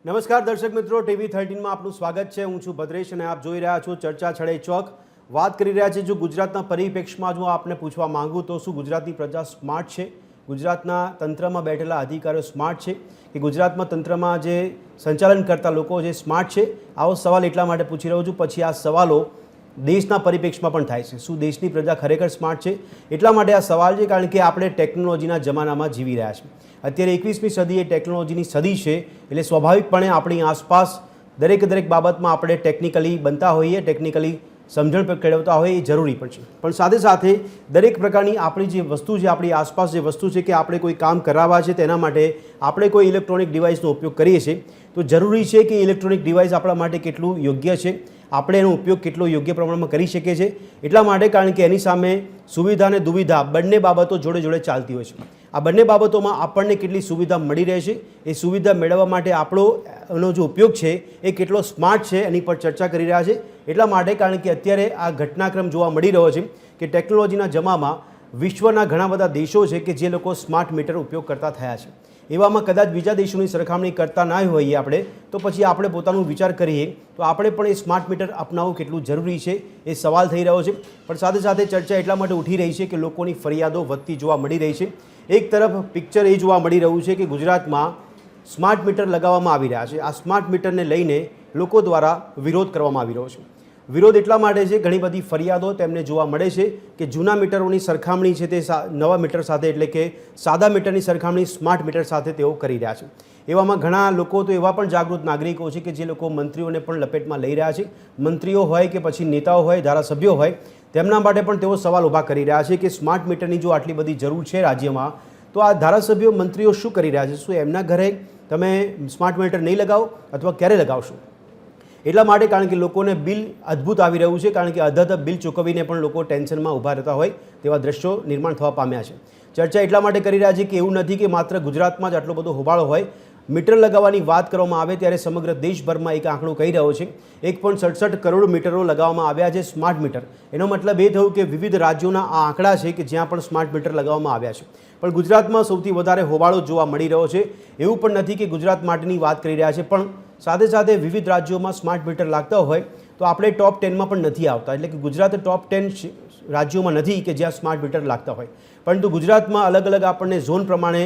નમસ્કાર દર્શક મિત્રો, ટીવી 13માં આપનું સ્વાગત છે। હું છું ભદ્રેશ અને આપ જોઈ રહ્યા છો ચર્ચા છડે ચોક। વાત કરી રહ્યા છે જો ગુજરાતના પરિપ્રેક્ષમાં જો આપને પૂછવા માંગુ તો શું ગુજરાતની પ્રજા સ્માર્ટ છે, ગુજરાતના તંત્રમાં બેઠેલા અધિકારીઓ સ્માર્ટ છે કે ગુજરાતમાં તંત્રમાં જે સંચાલન કરતા લોકો જે સ્માર્ટ છે? આવો સવાલ એટલા માટે પૂછી રહ્યો છું, પછી આ સવાલો દેશના પરિપ્રેક્ષમાં પણ થાય છે। શું દેશની પ્રજા ખરેખર સ્માર્ટ છે? એટલા માટે આ સવાલ છે કારણ કે આપણે ટેકનોલોજીના જમાનામાં જીવી રહ્યા છીએ। અત્યારે 21મી સદી એ ટેકનોલોજીની સદી છે, એટલે સ્વાભાવિકપણે આપણી આસપાસ દરેક બાબતમાં આપણે ટેકનિકલી બનતા હોઈએ, ટેકનિકલી સમજણ કેળવતા હોઈએ, એ જરૂરી પણ છે। પણ સાથે સાથે દરેક પ્રકારની આપણી જે વસ્તુ છે, આપણી આસપાસ જે વસ્તુ છે કે આપણે કોઈ કામ કરાવવા છે તેના માટે આપણે કોઈ ઇલેક્ટ્રોનિક ડિવાઇસનો ઉપયોગ કરીએ છીએ તો જરૂરી છે કે ઇલેક્ટ્રોનિક ડિવાઇસ આપણા માટે કેટલું યોગ્ય છે, આપણે એનો ઉપયોગ કેટલો યોગ્ય પ્રમાણમાં કરી શકીએ છીએ। એટલા માટે કારણ કે એની સામે સુવિધા અને દુવિધા બંને બાબતો જોડે જોડે ચાલતી હોય છે। આ બંને બાબતોમાં આપણને કેટલી સુવિધા મળી રહેશે, એ સુવિધા મેળવવા માટે એનો જે ઉપયોગ છે એ કેટલો સ્માર્ટ છે એની પર ચર્ચા કરી રહ્યા છે। એટલા માટે કારણ કે અત્યારે આ ઘટનાક્રમ જોવા મળી રહ્યો છે કે ટેકનોલોજીના જમામાં વિશ્વના ઘણા બધા દેશો છે કે જે લોકો સ્માર્ટ મીટર ઉપયોગ કરતા થયા છે। એવામાં કદાચ બીજા દેશોની સરખામણી કરતા ના હોઈએ આપણે તો પછી આપણે પોતાનું વિચાર કરીએ તો આપણે પણ એ સ્માર્ટ મીટર અપનાવવું કેટલું જરૂરી છે એ સવાલ થઈ રહ્યો છે। પણ સાથે સાથે ચર્ચા એટલા માટે ઉઠી રહી છે કે લોકોની ફરિયાદો વધતી જોવા મળી રહી છે। એક તરફ પિક્ચર એ જોવા મળી રહ્યું છે કે ગુજરાતમાં સ્માર્ટ મીટર લગાવવામાં આવી રહ્યા છે। આ સ્માર્ટ મીટરને લઈને લોકો દ્વારા વિરોધ કરવામાં આવી રહ્યો છે। વિરોધ એટલા માટે છે, ઘણી બધી ફરિયાદો તેમને જોવા મળે છે કે જૂના મીટરોની સરખામણી છે તે નવા મીટર સાથે એટલે કે સાદા મીટરની સરખામણી સ્માર્ટ મીટર સાથે તેઓ કરી રહ્યા છે। એવામાં ઘણા લોકો તો એવા પણ જાગૃત નાગરિકો છે કે જે લોકો મંત્રીઓને પણ લપેટમાં લઈ રહ્યા છે। મંત્રીઓ હોય કે પછી નેતાઓ હોય, ધારાસભ્યો હોય, તેમના માટે પણ તેઓ સવાલ ઊભા કરી રહ્યા છે કે સ્માર્ટ મીટરની જો આટલી બધી જરૂર છે રાજ્યમાં તો આ ધારાસભ્યો, મંત્રીઓ શું કરી રહ્યા છે? શું એમના ઘરે તમે સ્માર્ટ મીટર નહીં લગાવો અથવા ક્યારે લગાવશો? એટલા માટે કારણ કે લોકોને બિલ અદ્ભુત આવી રહ્યું છે, કારણ કે અધધ બિલ ચૂકવીને પણ લોકો ટેન્શનમાં ઊભા રહેતા હોય તેવા દ્રશ્યો નિર્માણ થવા પામ્યા છે। ચર્ચા એટલા માટે કરી રહ્યા છે કે એવું નથી કે માત્ર ગુજરાતમાં જ આટલો બધો હોબાળો હોય। મીટર લગાવવાની વાત કરવામાં આવે ત્યારે સમગ્ર દેશભરમાં એક આંકડો કહી રહ્યો છે 1.67 કરોડ મીટરો લગાવવામાં આવ્યા છે સ્માર્ટ મીટર। એનો મતલબ એ થયું કે વિવિધ રાજ્યોના આ આંકડા છે કે જ્યાં પણ સ્માર્ટ મીટર લગાવવામાં આવ્યા છે। પણ ગુજરાતમાં સૌથી વધારે હોબાળો જોવા મળી રહ્યો છે। એવું પણ નથી કે ગુજરાત માટેની વાત કરી રહ્યા છે, પણ સાથે સાથે વિવિધ રાજ્યોમાં સ્માર્ટ મીટર લાગતા હોય તો આપણે ટોપ 10માં પણ નથી આવતા, એટલે કે ગુજરાત ટોપ 10 રાજ્યોમાં નથી કે જ્યાં સ્માર્ટ મીટર લાગતા હોય। પરંતુ ગુજરાતમાં અલગ અલગ આપણને ઝોન પ્રમાણે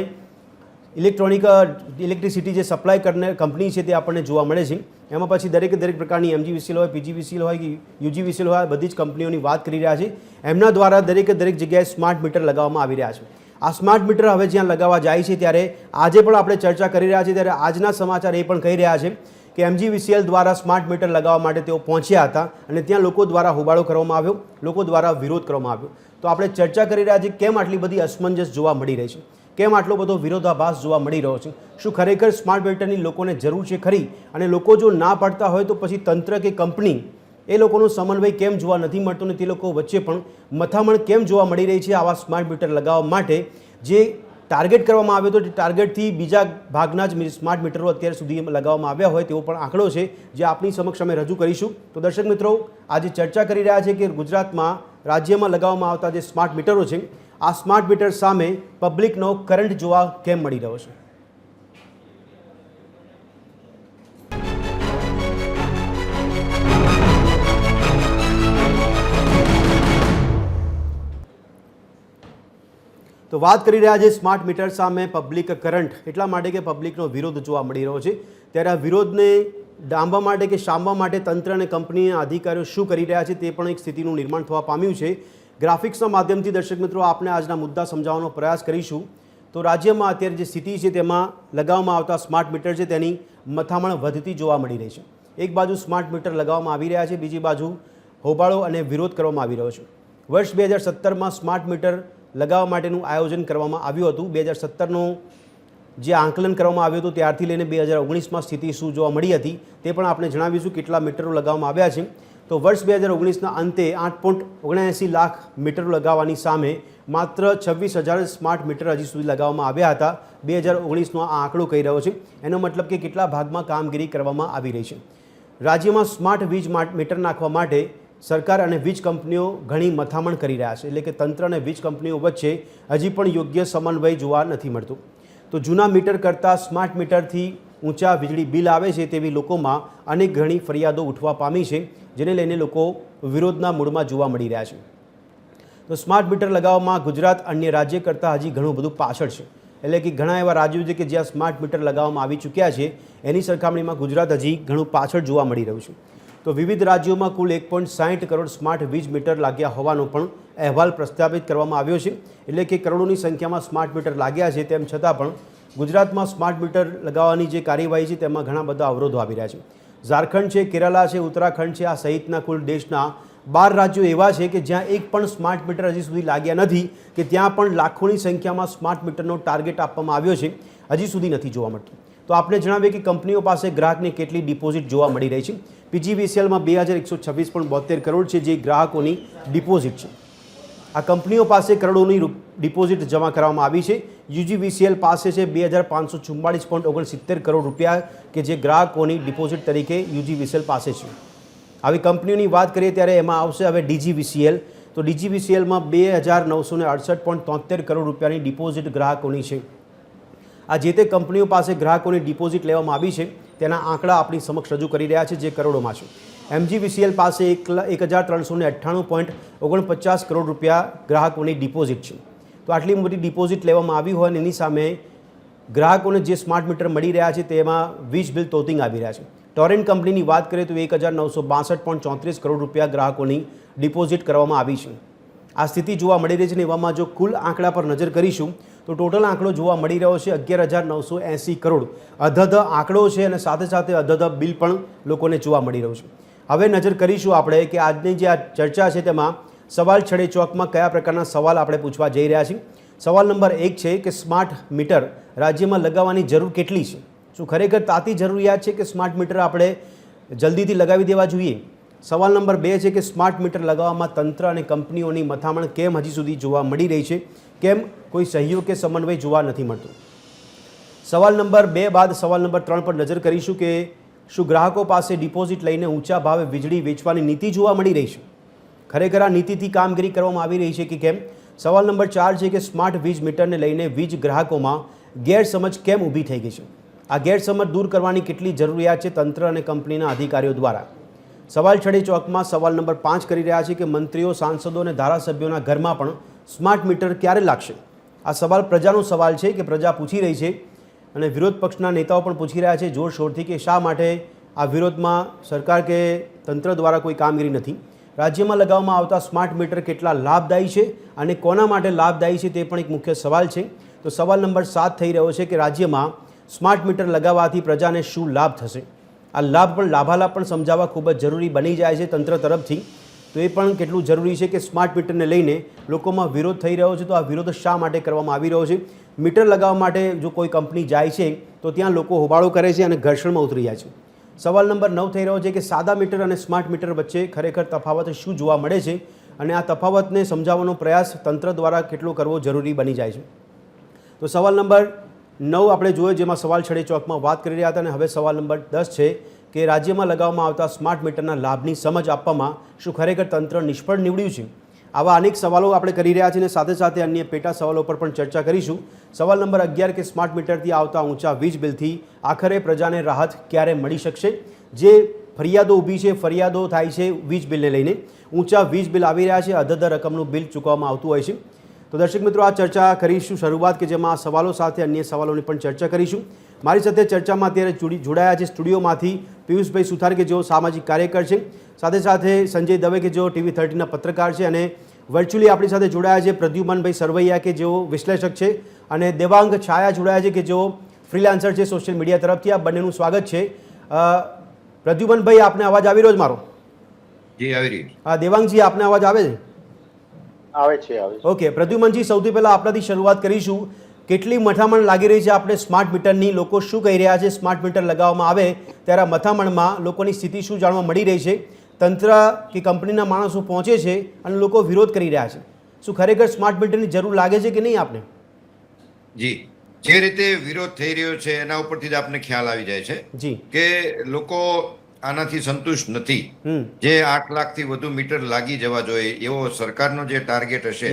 ઇલેક્ટ્રિસિટી જે સપ્લાય કરનાર કંપની છે તે આપણને જોવા મળે છે। એમાં પછી દરેક પ્રકારની MGVCL હોય, PGVCL હોય કે UGVCL હોય, બધી જ કંપનીઓની વાત કરી રહ્યા છે। એમના દ્વારા દરેક જગ્યાએ સ્માર્ટ મીટર લગાવવામાં આવી રહ્યા છે। આ સ્માર્ટ મીટર હવે જ્યાં લગાવવા જાય છે ત્યારે આજે પણ આપણે ચર્ચા કરી રહ્યા છીએ ત્યારે આજના સમાચાર એ પણ કહી રહ્યા છે કે MGVCL દ્વારા સ્માર્ટ મીટર લગાવવા માટે તેઓ પહોંચ્યા હતા અને ત્યાં લોકો દ્વારા હોબાળો કરવામાં આવ્યો, લોકો દ્વારા વિરોધ કરવામાં આવ્યો। તો આપણે ચર્ચા કરી રહ્યા છીએ કેમ આટલી બધી અસમંજસ જોવા મળી રહી છે, કેમ આટલો બધો વિરોધાભાસ જોવા મળી રહ્યો છે? શું ખરેખર સ્માર્ટ મીટરની લોકોને જરૂર છે ખરી? અને લોકો જો ના પાડતા હોય તો પછી તંત્ર કે કંપની એ લોકોનો સમન્વય કેમ જોવા નથી મળતો ને તે લોકો વચ્ચે પણ મથામણ કેમ જોવા મળી રહી છે આવા સ્માર્ટ મીટર લગાવવા માટે જે ટાર્ગેટ કરવામાં આવ્યો હતો તે ટાર્ગેટથી બીજા ભાગના જ સ્માર્ટ મીટરો અત્યાર સુધી લગાવવામાં આવ્યા હોય તેવો પણ આંકડો છે જે આપની સમક્ષ અમે રજૂ કરીશું। તો દર્શક મિત્રો, આજે ચર્ચા કરી રહ્યા છે કે ગુજરાતમાં રાજ્યમાં લગાવવામાં આવતા જે સ્માર્ટ મીટરો છે આ સ્માર્ટ મીટર સામે પબ્લિકનો કરંટ જોવા કેમ મળી રહ્યો છે? તો વાત કરી રહ્યા છે સ્માર્ટ મીટર સામે પબ્લિક કરંટ, એટલા માટે કે પબ્લિકનો વિરોધ જોવા મળી રહ્યો છે। ત્યારે આ વિરોધને ડામવા માટે કે શામવા માટે તંત્ર અને કંપનીના અધિકારીઓ શું કરી રહ્યા છે તે પણ એક સ્થિતિનું નિર્માણ થવા પામ્યું છે। ગ્રાફિક્સના માધ્યમથી દર્શક મિત્રો આપને આજના મુદ્દા સમજાવવાનો પ્રયાસ કરીશું। તો રાજ્યમાં અત્યારે જે સ્થિતિ છે તેમાં લગાવવામાં આવતા સ્માર્ટ મીટર છે તેની મથામણ વધતી જોવા મળી રહી છે। એક બાજુ સ્માર્ટ મીટર લગાવવામાં આવી રહ્યા છે, બીજી બાજુ હોબાળો અને વિરોધ કરવામાં આવી રહ્યો છે। વર્ષ 2017માં સ્માર્ટ મીટર લગાવવા માટેનું આયોજન કરવામાં આવ્યું હતું। 2017નું જે આંકલન કરવામાં આવ્યું હતું ત્યારથી લઈને 2019માં સ્થિતિ શું જોવા મળી હતી તે પણ આપણે જણાવીશું, કેટલા મીટરો લગાવવામાં આવ્યા છે। તો વર્ષ 2019ના અંતે 8.79 લાખ મીટરો લગાવવાની સામે માત્ર 26,000 સ્માર્ટ મીટર હજી સુધી લગાવવામાં આવ્યા હતા। 2019નો આ આંકડો કહી રહ્યો છે। એનો મતલબ કે કેટલા ભાગમાં કામગીરી કરવામાં આવી રહી છે। રાજ્યમાં સ્માર્ટ વીજ મીટર નાખવા માટે સરકાર અને વીજ કંપનીઓ ઘણી મથામણ કરી રહ્યા છે, એટલે કે તંત્ર અને વીજ કંપનીઓ વચ્ચે હજી પણ યોગ્ય સમન્વય જોવા નથી મળતું। તો જૂના મીટર કરતાં સ્માર્ટ મીટરથી ઊંચા વીજળી બિલ આવે છે તેવી લોકોમાં અનેક ઘણી ફરિયાદો ઉઠવા પામી છે, જેને લઈને લોકો વિરોધના મૂડમાં જોવા મળી રહ્યા છે. તો સ્માર્ટ મીટર લગાવવામાં ગુજરાત અન્ય રાજ્ય કરતાં હજી ઘણું બધું પાછળ છે. એટલે કે ઘણા એવા રાજ્યો છે કે જ્યાં સ્માર્ટ મીટર લગાવવામાં આવી ચૂક્યા છે, એની સરખામણીમાં ગુજરાત હજી ઘણું પાછળ જોવા મળી રહ્યું છે. તો વિવિધ રાજ્યોમાં કુલ 1.60 કરોડ સ્માર્ટ વીજ મીટર લાગ્યા હોવાનો પણ અહેવાલ પ્રસ્થાપિત કરવામાં આવ્યો છે. એટલે કે કરોડોની સંખ્યામાં સ્માર્ટ મીટર લાગ્યા છે, તેમ છતાં પણ ગુજરાતમાં સ્માર્ટ મીટર લગાવવાની જે કાર્યવાહી છે તેમાં ઘણા બધા અવરોધો આવી રહ્યા છે. ઝારખંડ છે, કેરાલા છે, ઉત્તરાખંડ છે, આ સહિતના કુલ દેશના 12 રાજ્યો એવા છે કે જ્યાં એક પણ સ્માર્ટ મીટર હજી સુધી લાગ્યા નથી, કે ત્યાં પણ લાખોની સંખ્યામાં સ્માર્ટ મીટરનો ટાર્ગેટ આપવામાં આવ્યો છે, હજી સુધી નથી જોવા મળતું. તો આપણે જણાવીએ કે કંપનીઓ પાસે ગ્રાહકને કેટલી ડિપોઝિટ જોવા મળી રહી છે. પીજીવીસીએલમાં 2126.72 કરોડ છે જે ગ્રાહકોની ડિપોઝિટ છે. આ કંપનીઓ પાસે કરોડોની ડિપોઝિટ જમા કરવામાં આવી છે. યુજીવીસીએલ પાસે છે 2544.69 કરોડ રૂપિયા કે જે ગ્રાહકોની ડિપોઝિટ તરીકે યુજીવીસીએલ પાસે છે. આવી કંપનીઓની વાત કરીએ ત્યારે એમાં આવશે હવે ડીજીવીસીએલ. તો ડીજીવીસીએલમાં 2968.73 કરોડ રૂપિયાની ડિપોઝિટ ગ્રાહકોની છે. આ જે તે કંપનીઓ પાસે ગ્રાહકોની ડિપોઝિટ લેવામાં આવી છે તેના આંકડા આપણી સમક્ષ રજૂ કરી રહ્યા છે, જે કરોડોમાં છે. એમજીવીસીએલ પાસે 1398.49 કરોડ રૂપિયા ગ્રાહકોની ડિપોઝિટ છે. તો આટલી મોટી ડિપોઝિટ લેવામાં આવી હોય અને એની સામે ગ્રાહકોને જે સ્માર્ટ મીટર મળી રહ્યા છે તેમાં વીજ બિલ તોતિંગ આવી રહ્યા છે. ટોરેન્ટ કંપનીની વાત કરીએ તો 1962.34 કરોડ રૂપિયા ગ્રાહકોની ડિપોઝિટ કરવામાં આવી છે. આ સ્થિતિ જોવા મળી રહી છે ને એવામાં જો કુલ આંકડા પર નજર કરીશું તો ટોટલ આંકડો જોવા મળી રહ્યો છે 11,980 કરોડ. અધધ આંકડો છે અને સાથે સાથે અધધ બિલ પણ લોકોને જોવા મળી રહ્યું છે. હવે નજર કરીશું આપણે કે આજની જે આ ચર્ચા છે તેમાં સવાલ છડે ચોકમાં કયા પ્રકારના સવાલ આપણે પૂછવા જઈ રહ્યા છીએ. સવાલ નંબર 1 છે કે સ્માર્ટ મીટર રાજ્યમાં લગાવવાની જરૂર કેટલી છે? શું ખરેખર તાતી જરૂરિયાત છે કે સ્માર્ટ મીટર આપણે જલ્દીથી લગાવી દેવા જોઈએ? સવાલ નંબર 2 છે કે સ્માર્ટ મીટર લગાવવામાં તંત્ર અને કંપનીઓની મથામણ કેમ હજી સુધી જોવા મળી રહી છે? કેમ કોઈ સહયોગ કે સમન્વય જોવા નથી મળતો? સવાલ નંબર 2 બાદ સવાલ નંબર 3 પર નજર કરીશું કે શું ગ્રાહકો પાસે ડિપોઝિટ લઈને ઊંચા ભાવે વીજળી વેચવાની નીતિ જોવા મળી રહી છે? ખરેખર આ નીતિથી કામગીરી કરવામાં આવી રહી છે કે કેમ? સવાલ નંબર 4 છે કે સ્માર્ટ વીજ મીટરને લઈને વીજ ગ્રાહકોમાં ગેરસમજ કેમ ઊભી થઈ ગઈ છે? આ ગેરસમજ દૂર કરવાની કેટલી જરૂરિયાત છે તંત્ર અને કંપનીના અધિકારીઓ દ્વારા? સવાલ છડે ચોકમાં સવાલ નંબર 5 કરી રહ્યા છે કે મંત્રીઓ, સાંસદો અને ધારાસભ્યોના ઘરમાં પણ સ્માર્ટ મીટર ક્યારે લાગશે? આ સવાલ પ્રજાનો સવાલ છે કે પ્રજા પૂછી રહી છે અને વિરોધ પક્ષના નેતાઓ પણ પૂછી રહ્યા છે જોરશોરથી કે શા માટે આ વિરોધમાં સરકાર કે તંત્ર દ્વારા કોઈ કામગીરી નથી. રાજ્યમાં લગાવવામાં આવતા સ્માર્ટ મીટર કેટલા લાભદાયી છે અને કોના માટે લાભદાયી છે તે પણ એક મુખ્ય સવાલ છે. તો સવાલ નંબર 7 થઈ રહ્યો છે કે રાજ્યમાં સ્માર્ટ મીટર લગાવવાથી પ્રજાને શું લાભ થશે? આ લાભ પણ લાભાલાભ પણ સમજાવવા ખૂબ જ જરૂરી બની જાય છે તંત્ર તરફથી. તો એ પણ કેટલું જરૂરી છે કે સ્માર્ટ મીટરને લઈને લોકોમાં વિરોધ થઈ રહ્યો છે. તો આ વિરોધ શા માટે કરવામાં આવી રહ્યો છે? મીટર લગાવવા માટે જો કોઈ કંપની જાય છે તો ત્યાં લોકો હોબાળો કરે છે અને ઘર્ષણમાં ઉતરી જાય છે. સવાલ નંબર 9 થઈ રહ્યો છે કે સાદા મીટર અને સ્માર્ટ મીટર વચ્ચે ખરેખર તફાવત શું જોવા મળે છે અને આ તફાવતને સમજાવવાનો પ્રયાસ તંત્ર દ્વારા કેટલો કરવો જરૂરી બની જાય છે. તો સવાલ નંબર 9 આપણે જોયો જેમાં સવાલ છડે ચોકમાં વાત કરી રહ્યા હતા અને હવે સવાલ નંબર 10 છે કે રાજ્યમાં લગાવવામાં આવતા સ્માર્ટ મીટરના લાભની સમજ આપવામાં શું ખરેખર તંત્ર નિષ્ફળ નીવડ્યું છે? આવા અનેક સવાલો આપણે કરી રહ્યા છીએ અને સાથે સાથે અન્ય પેટા સવાલો પર પણ ચર્ચા કરીશું. સવાલ નંબર 11 કે સ્માર્ટ મીટરથી આવતા ઊંચા વીજ બિલથી આખરે પ્રજાને રાહત ક્યારે મળી શકશે? જે ફરિયાદો ઊભી છે, ફરિયાદો થાય છે વીજ બિલને લઈને, ઊંચા વીજ બિલ આવી રહ્યા છે, અધધ રકમનું બિલ ચૂકવવામાં આવતું હોય છે. તો દર્શક મિત્રો, આ ચર્ચા કરીશું શરૂઆત કે જેમાં આ સવાલો સાથે અન્ય સવાલોની પણ ચર્ચા કરીશું. મારી સાથે ચર્ચામાં અત્યારે જોડાયા છે સ્ટુડિયોમાંથી પિયુષભાઈ સુથાર કે જેઓ સામાજિક કાર્યકર છે, સાથે સાથે સંજય દવે કે જેઓ TV13ના પત્રકાર છે અને વર્ચ્યુઅલી આપણી સાથે જોડાયા છે પ્રદ્યુમનભાઈ સરવૈયા કે જેઓ વિશ્લેષક છે અને દેવાંગ છાયા જોડાયા છે કે જેઓ ફ્રીલાન્સર છે સોશિયલ મીડિયા તરફથી. આ બંનેનું સ્વાગત છે. પ્રદ્યુમનભાઈ, આપને અવાજ આવી રહ્યો છે મારો? જી, આવી રહ્યો. હા, દેવાંગજી, આપને અવાજ આવે છે? આવે છે. ઓકે પ્રદ્યુમનજી, સૌથી પહેલાં આપણાથી શરૂઆત કરીશું. કેટલી મથામણ લાગી રહી છે આપણે સ્માર્ટ મીટરની? લોકો શું કહી રહ્યા છે સ્માર્ટ મીટર લગાવવામાં આવે ત્યારે મથામણમાં લોકોની સ્થિતિ શું જાણવા મળી રહી છે? તંત્ર કે કંપનીના માણસો પહોંચે છે અને લોકો વિરોધ કરી રહ્યા છે. શું ખરેખર સ્માર્ટ મીટરની જરૂર લાગે છે કે નહીં આપને? જી, જે રીતે વિરોધ થઈ રહ્યો છે એના ઉપરથી જ આપને ખ્યાલ આવી જાય છે જી કે લોકો આનાથી સંતુષ્ટ નથી. જે 8 લાખથી વધુ મીટર લાગી જવા જોઈએ એવો સરકારનો જે ટાર્ગેટ હશે,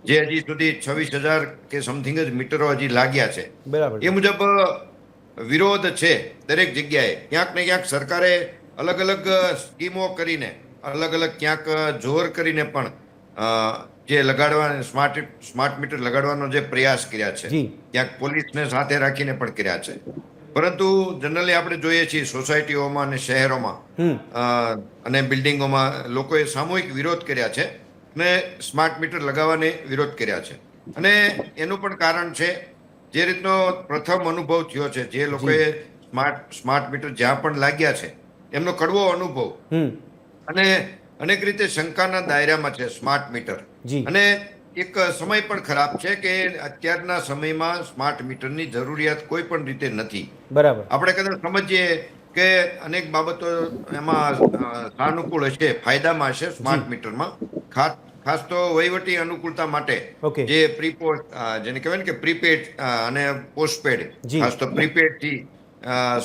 જે હજી સુધી 26,000 કે સમથિંગ જ મીટરો હજી લાગ્યા છે, બરાબર, એ મુજબ વિરોધ છે દરેક જગ્યાએ. ક્યાંક ને ક્યાંક સરકારે અલગ અલગ સ્કીમો કરીને, અલગ અલગ ક્યાંક જોર કરીને પણ જે લગાડવા સ્માર્ટ મીટર લગાડવાનો જે પ્રયાસ કર્યા છે, જી ક્યાંક પોલીસને સાથે રાખીને પણ કર્યા છે. પરંતુ જનરલી આપણે જોઈએ છીએ સોસાયટીઓમાં અને શહેરોમાં અને બિલ્ડિંગોમાં લોકોએ સામૂહિક વિરોધ કર્યા છે અને સ્માર્ટ મીટર લગાવવાને વિરોધ કર્યા છે. અને એનું પણ કારણ છે જે રીતનો પ્રથમ અનુભવ થયો છે, જે લોકોએ સ્માર્ટ મીટર જ્યાં પણ લાગ્યા છે એમનો કડવો અનુભવ અને અનેક રીતે શંકાના દાયરામાં છે સ્માર્ટ મીટર. જી અને એક સમય પણ ખરાબ છે કે અત્યારના સમયમાં સ્માર્ટ મીટરની જરૂરિયાત કોઈ પણ રીતે નથી. બરાબર. આપણે કદાચ સમજીએ કે અનેક બાબતો એમાં સાનુકૂળ હશે, ફાયદામાં હશે સ્માર્ટ મીટરમાં. ખાસ તો વહીવટી અનુકૂળતા માટે ઓકે. જે પ્રીપોસ્ટ જેને કહેવાય ને કે પ્રીપેડ અને પોસ્ટપેડ, જી. ખાસ તો પ્રીપેડ થી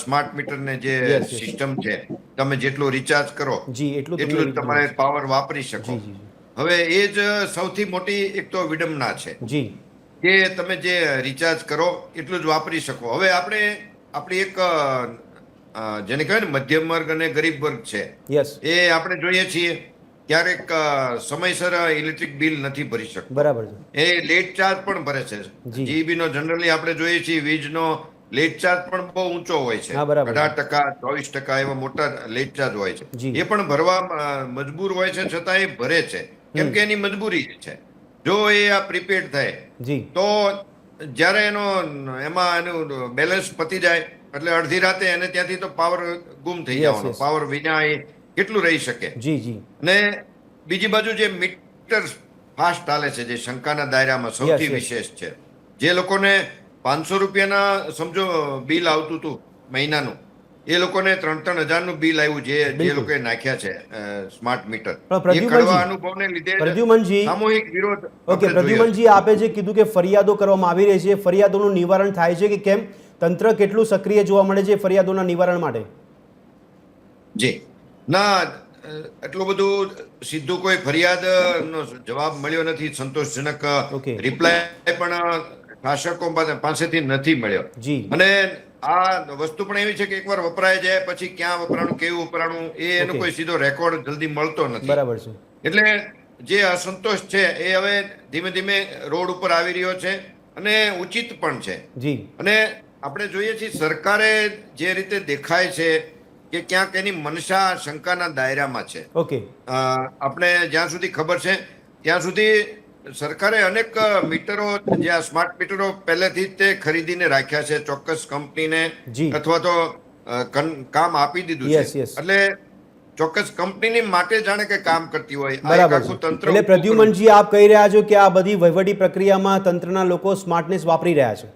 સ્માર્ટ મીટરને જે Yes, yes. સિસ્ટમ છે, તમે જેટલું રિચાર્જ કરો જી એટલું તમને એટલું જ વીજળી તમારે મળશે. પાવર વાપરી શકો. જી જી હવે એ જ સૌથી મોટી એક તો વિડંબના છે જી કે તમે જે રિચાર્જ કરો એટલું જ વાપરી શકો. હવે આપણી એક જેને કહેવાય ને મધ્યમ વર્ગ અને ગરીબ વર્ગ છે, યસ એ આપણે જોઈએ છીએ ક્યારેક સમયસર ઇલેક્ટ્રિક બિલ નથી ભરી શકતો. બરાબર છે. એ લેટ ચાર્જ પણ ભરે છે. જી. જીબીનો જનરલી આપણે જોઈએ છીએ વીજનો લેટ ચાર્જ પણ બહુ ઊંચો હોય છે. હા, બરાબર. 18%, 24% એવા મોટા લેટ ચાર્જ હોય છે. જી. એ પણ ભરવા મજબૂર હોય છે, છતાં એ ભરે છે કેમ કે એની મજબૂરી છે. જો એ આ પ્રીપેડ થાય જી તો જ્યારે એમાં એનું બેલેન્સ પતી જાય એટલે અડધી રાતે એને ત્યાંથી તો પાવર ગુમ થઈ Yes, જવાનો. yes. પાવર વિના એ કેટલું રહી શકે? જી જી ને બીજી બાજુ જે મીટર ફાસ્ટ ચાલે છે, જે શંકાના દાયરામાં સૌથી Yes, yes. વિશેષ છે, જે લોકોને 500 રૂપિયાના સમજો બિલ આવતું હતું મહિનાનું, એ લોકોને 3-3 હજારનું બિલ આવ્યું જે બિલકુલ. લોકોએ નાખ્યા છે સ્માર્ટ મીટર. પણ એ પ્રદ્યુમનજી, કડવા અનુભવને લીધે જ પ્રદ્યુમનજી, સામૂહિક વિરોધ ઓકે આપણે જોયો છે. પ્રદ્યુમનજી, આપે જે કીધું કે ફરિયાદો કરવામાં આવી રહી છે, ફરિયાદોનું નિવારણ થાય છે કે કેમ? તંત્ર કેટલું સક્રિય જોવા મળે છે ફરિયાદોના નિવારણ માટે? જી ના, એટલું બધું સીધું કોઈ ફરિયાદનો જવાબ મળ્યો નથી. સંતોષજનક Okay. રિપ્લાય પણ શાસકો પાસેથી નથી મળ્યો. જી અને આ વસ્તુ પણ એવી છે કે એકવાર વપરાય જાય પછી ક્યાં વપરાણું, કેવું વપરાણું, એનો Okay. કોઈ સીધો રેકોર્ડ જલ્દી મળતો નથી. બરાબર છે. એટલે જે અસંતોષ છે એ હવે ધીમે ધીમે રોડ ઉપર આવી રહ્યો છે અને ઉચિત પણ છે. જી અને આપણે જોઈએ છીએ સરકારે જે રીતે દેખાય છે કે ક્યાંક એની મનસા શંકાના દાયરામાં છે. ઓકે આપણે જ્યાં સુધી ખબર છે ત્યાં સુધી સરકારે અનેક મીટરો, જે આ સ્માર્ટ મીટરો પહેલેથી જ તે ખરીદીને રાખ્યા છે ચોક્કસ કંપનીને, જી. અથવા તો કામ આપી દીધું Yes, છે. yes. એટલે ચોક્કસ કંપનીની માટે જાણે કે કામ કરતી હોય આ એક બરાબર આખું છે. તંત્ર એટલે ઊભું કરવું. પ્રદ્યુમનજી, આપ કહી રહ્યા છો કે આ બધી વહીવટી પ્રક્રિયામાં તંત્રના લોકો સ્માર્ટનેસ વાપરી રહ્યા છે.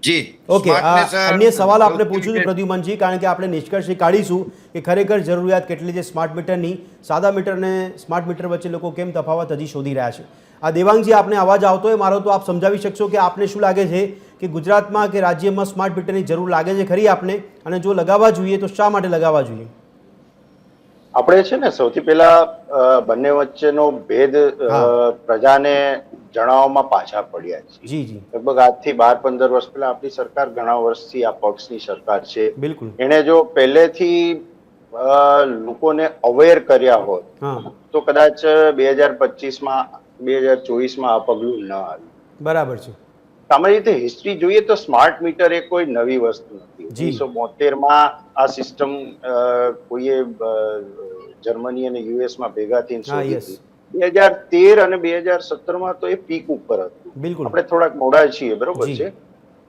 જી ઓકે, Smartness, અન્ય સવાલ આપણે સૌથી પૂછ્યું છે વિશેષ- પ્રદ્યુમનજી, કારણ કે આપણે નિષ્કર્ષ એ કાઢીશું કે ખરેખર જરૂરિયાત કેટલી છે સ્માર્ટ મીટરની. સાદા મીટર અને સ્માર્ટ મીટર વચ્ચે લોકો કેમ તફાવત હજી શોધી રહ્યા છે. આ દેવાંગજી, આપને અવાજ આવતો હોય મારો, તો આપ સમજાવી શકશો કે આપને શું લાગે છે કે ગુજરાતમાં કે રાજ્યમાં સ્માર્ટ મીટરની જરૂર લાગે છે ખરી આપને? અને જો લગાવવા જોઈએ તો શા માટે લગાવવા જોઈએ? આપણે છે ને સૌથી પહેલા બંને વચ્ચેનો ભેદ હા. પ્રજાને જણાવવામાં પાછા પડ્યા છે. જી જી લગભગ આજથી 12-15 વર્ષ પહેલા આપણી સરકાર, ઘણા વર્ષથી આ પક્ષની સરકાર છે, બિલકુલ. એને જો પહેલેથી લોકોને અવેર કર્યા હોત હા તો કદાચ 2025માં 2024માં આ પગલું ન આવ્યું. બરાબર છે. સામાન્ય રીતે હિસ્ટ્રી જોઈએ તો સ્માર્ટ મીટર એ કોઈ નવી વસ્તુ નથી. જી. 1972માં આ સિસ્ટમ કોઈએ જર્મની અને યુએસમાં ભેગા થઈને હા, શોધી yes. હતી. 2013 અને 2017માં તો એ પીક ઉપર હતું. બિલકુલ. આપણે થોડાક મોડા છીએ, બરોબર જી. છે.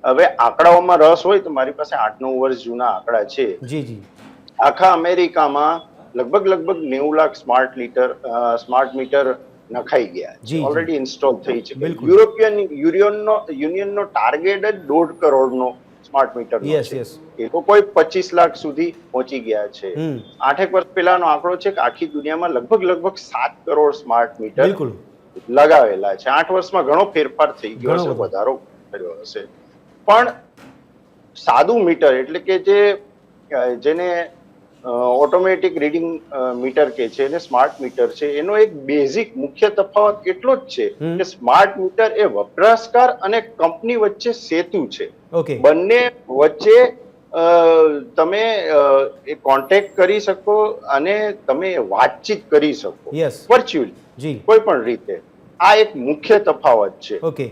હવે આંકડાઓમાં રસ હોય તો મારી પાસે 8-9 વર્ષ જૂના આંકડા છે. જી જી આખા અમેરિકામાં લગભગ 90 લાખ સ્માર્ટ મીટર નખાઈ ગયા જી, છે, ઓલરેડી ઇન્સ્ટોલ થઈ છે. બિલકુલ. યુરોપિયન યુનિયનનો ટાર્ગેટ જ 1.5 કરોડનો સ્માર્ટ મીટર યસ છે. યસ એ લોકો 25 લાખ સુધી પહોંચી ગયા છે. 8 વર્ષ પહેલાનો આંકડો છે કે આખી દુનિયામાં લગભગ 7 કરોડ સ્માર્ટ મીટર બિલકુલ લગાવેલા છે. 8 વર્ષમાં ઘણો ફેરફાર થઈ ગયો ઘણો હશે, બધો. વધારો કર્યો હશે. પણ સાદું મીટર એટલે કે જેને ઓટોમેટિક રીડિંગ મીટર કે છે અને સ્માર્ટ મીટર છે, એનો એક બેઝિક મુખ્ય તફાવત એટલો જ છે કે સ્માર્ટ મીટર એ વપરાશકાર અને કંપની વચ્ચે સેતુ છે. ઓકે, બંને વચ્ચે તમે કોન્ટેક્ટ કરી શકો અને તમે વાતચીત કરી શકો યસ, વર્ચ્યુઅલી જી, કોઈ પણ રીતે. આ એક મુખ્ય તફાવત છે. ઓકે,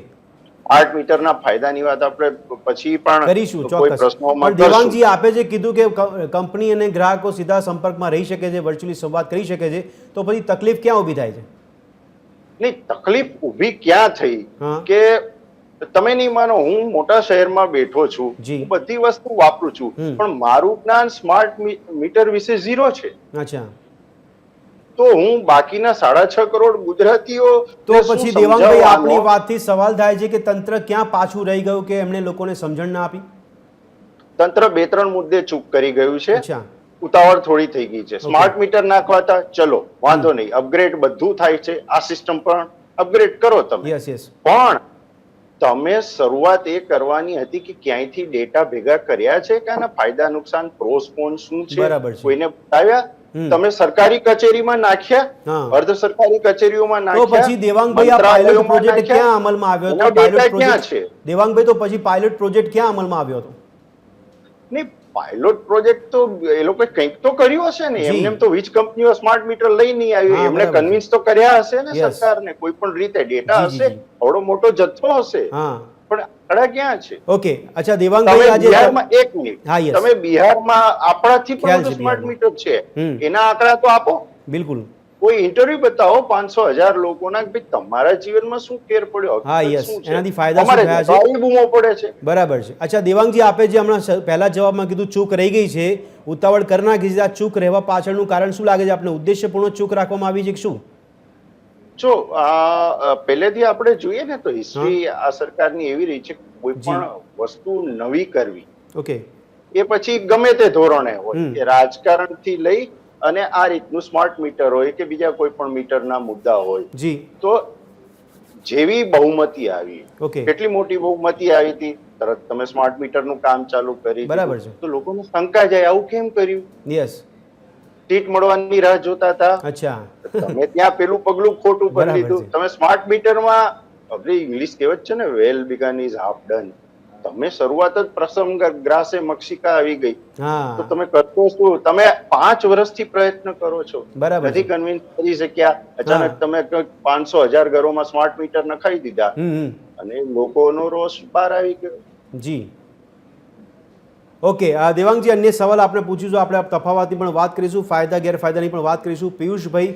સ્માર્ટ મીટરના ફાયદાની વાત આપણે પછી પણ કરીશું કોઈ ચોક્કસ. પ્રશ્નોમાં પણ દેવાંગજી, આપે જે કીધું કે કંપની અને ગ્રાહકો સીધા સંપર્કમાં રહી શકે છે, વર્ચ્યુઅલી સંવાદ કરી શકે છે, તો પછી તકલીફ ક્યાં ઊભી થાય છે? નહીં, તકલીફ ઊભી ક્યાં થઈ હા. કે તમે નહીં માનો, હું મોટા શહેરમાં બેઠો છું, જી. હું બધી વસ્તુ વાપરું છું, પણ મારું જ્ઞાન સ્માર્ટ મીટર વિશે ઝીરો છે. અચ્છા, તો હું બાકીના 6.5 કરોડ ગુજરાતીઓ તો પછી દેવાંગભાઈ, આપણી વાતથી સવાલ થાય છે કે તંત્ર ક્યાં પાછું રહી ગયું કે એમણે લોકોને સમજણ ના આપી? તંત્ર 2-3 મુદ્દે ચૂક કરી ગયું છે. અચ્છા, ઉતાવળ થોડી થઈ ગઈ છે. સ્માર્ટ મીટર નાખવાતા ચલો વાંધો નહીં, અપગ્રેડ બધું થાય છે, આ સિસ્ટમ પણ અપગ્રેડ કરો તમે, યસ યસ, પણ તમે શરૂઆત એ કરવાની હતી કે ક્યાંયથી ડેટા ભેગા કર્યા છે કે આના ફાયદા નુકસાન પ્રોસ કોન શું છે, બરાબર છે. કોઈને બતાવ્યા? તમે સરકારી કચેરીમાં નાખ્યા, હા. અર્ધ સરકારી કચેરીઓમાં તો નાખ્યા, પછી દેવાંગભાઈ, આ પાયલોટ પ્રોજેક્ટ ક્યાં અમલમાં આવ્યો હતો? એનો ડેટા પાયલોટ ક્યાં પ્રોજેક્ટ છે? દેવાંગભાઈ, તો પછી પાયલોટ પ્રોજેક્ટ ક્યાં અમલમાં આવ્યો હતો? નહીં, પાયલોટ પ્રોજેક્ટ તો એ લોકોએ કંઈક તો કર્યું હશે ને. જી. એમને તો વીજ કંપનીઓ સ્માર્ટ મીટર લઈ નહીં આવી, હા, એમને બરાબર. કન્વિન્સ તો કર્યા હશે ને Yes. સરકારને, કોઈ પણ રીતે ડેટા જી, જી, હશે, જી. થોડો મોટો જથ્થો હશે, હા, પણ આંકડા ક્યાં છે? ઓકે. અચ્છા તમે દેવાંગભાઈ, આજે બિહારમાં એક મિનિટ, હા, yes. તમે બિહારમાં આપણાથી ખ્યાલ પણ છે સ્માર્ટ બિહારમાં. મીટર છે, હમ. એના આંકડા તો આપો. બિલકુલ, કોઈ ઇન્ટરવ્યુ બતાવો 500,000 લોકોના કે ભાઈ તમારા જીવનમાં શું ફેર પડ્યો, હા, હકીકત yes. શું છે? એનાથી ફાયદા શું અમારે થયા છે? ભારી બૂમો પડે છે. બરાબર છે. અચ્છા દેવાંગજી, આપે જે હમણાં પહેલા જવાબમાં કીધું ચૂક રહી ગઈ છે, ઉતાવળ કરી નાખી છે, આ ચૂક રહેવા પાછળનું કારણ શું લાગે છે આપને? ઉદ્દેશ્યપૂર્ણ ચૂક રાખવામાં આવી છે કે શું? જો પહેલેથી આપણે જોઈએ ને તો હિસ્ટ્રી આ સરકારની એવી રહી છે કે કોઈ જી. પણ વસ્તુ નવી કરવી ઓકે, એ પછી ગમે તે ધોરણે હોય, હમ. કે રાજકારણથી લઈ અને આ રીતનું સ્માર્ટ મીટર હોય કે બીજા કોઈ પણ મીટરના મુદ્દા હોય, જી, તો જેવી બહુમતી આવી, ઓકે, કેટલી મોટી બહુમતી આવી હતી, તરત તમે સ્માર્ટ મીટરનું કામ ચાલુ કરી બરાબર દીધું. છે. તો લોકોને શંકા જાય, આવું કેમ કર્યું? યસ, સીટ મળવાની રાહ જોતા હતા, અચ્છા, તમે ત્યાં પેલું પગલું ખોટું કરી બરાબર લીધું. છે. તમે સ્માર્ટ મીટરમાં, આપણી ઇંગ્લિશ કહેવત છે ને, વેલ બિગન ઇઝ હાફ ડન. તમે શરૂઆત જ પ્રસંગ ગ્રાસે મક્ષિકા આવી ગઈ, તો હા, તમે કરતો શું? તમે 5 વર્ષથી પ્રયત્ન કરો છો, બરાબર નથી છે. કન્વિન્સ કરી શક્યા, અચાનક તમે 500,000 ઘરોમાં સ્માર્ટ મીટર નખાઈ દીધા અને લોકોનો રોષ બહાર આવી ગયો. જી, ઓકે. દેવાંગજી, અન્ય સવાલ આપણે પૂછીશું, આપણે આ તફાવતની પણ વાત કરીશું, ફાયદા ગેરફાયદાની પણ વાત કરીશું. પિયુષભાઈ,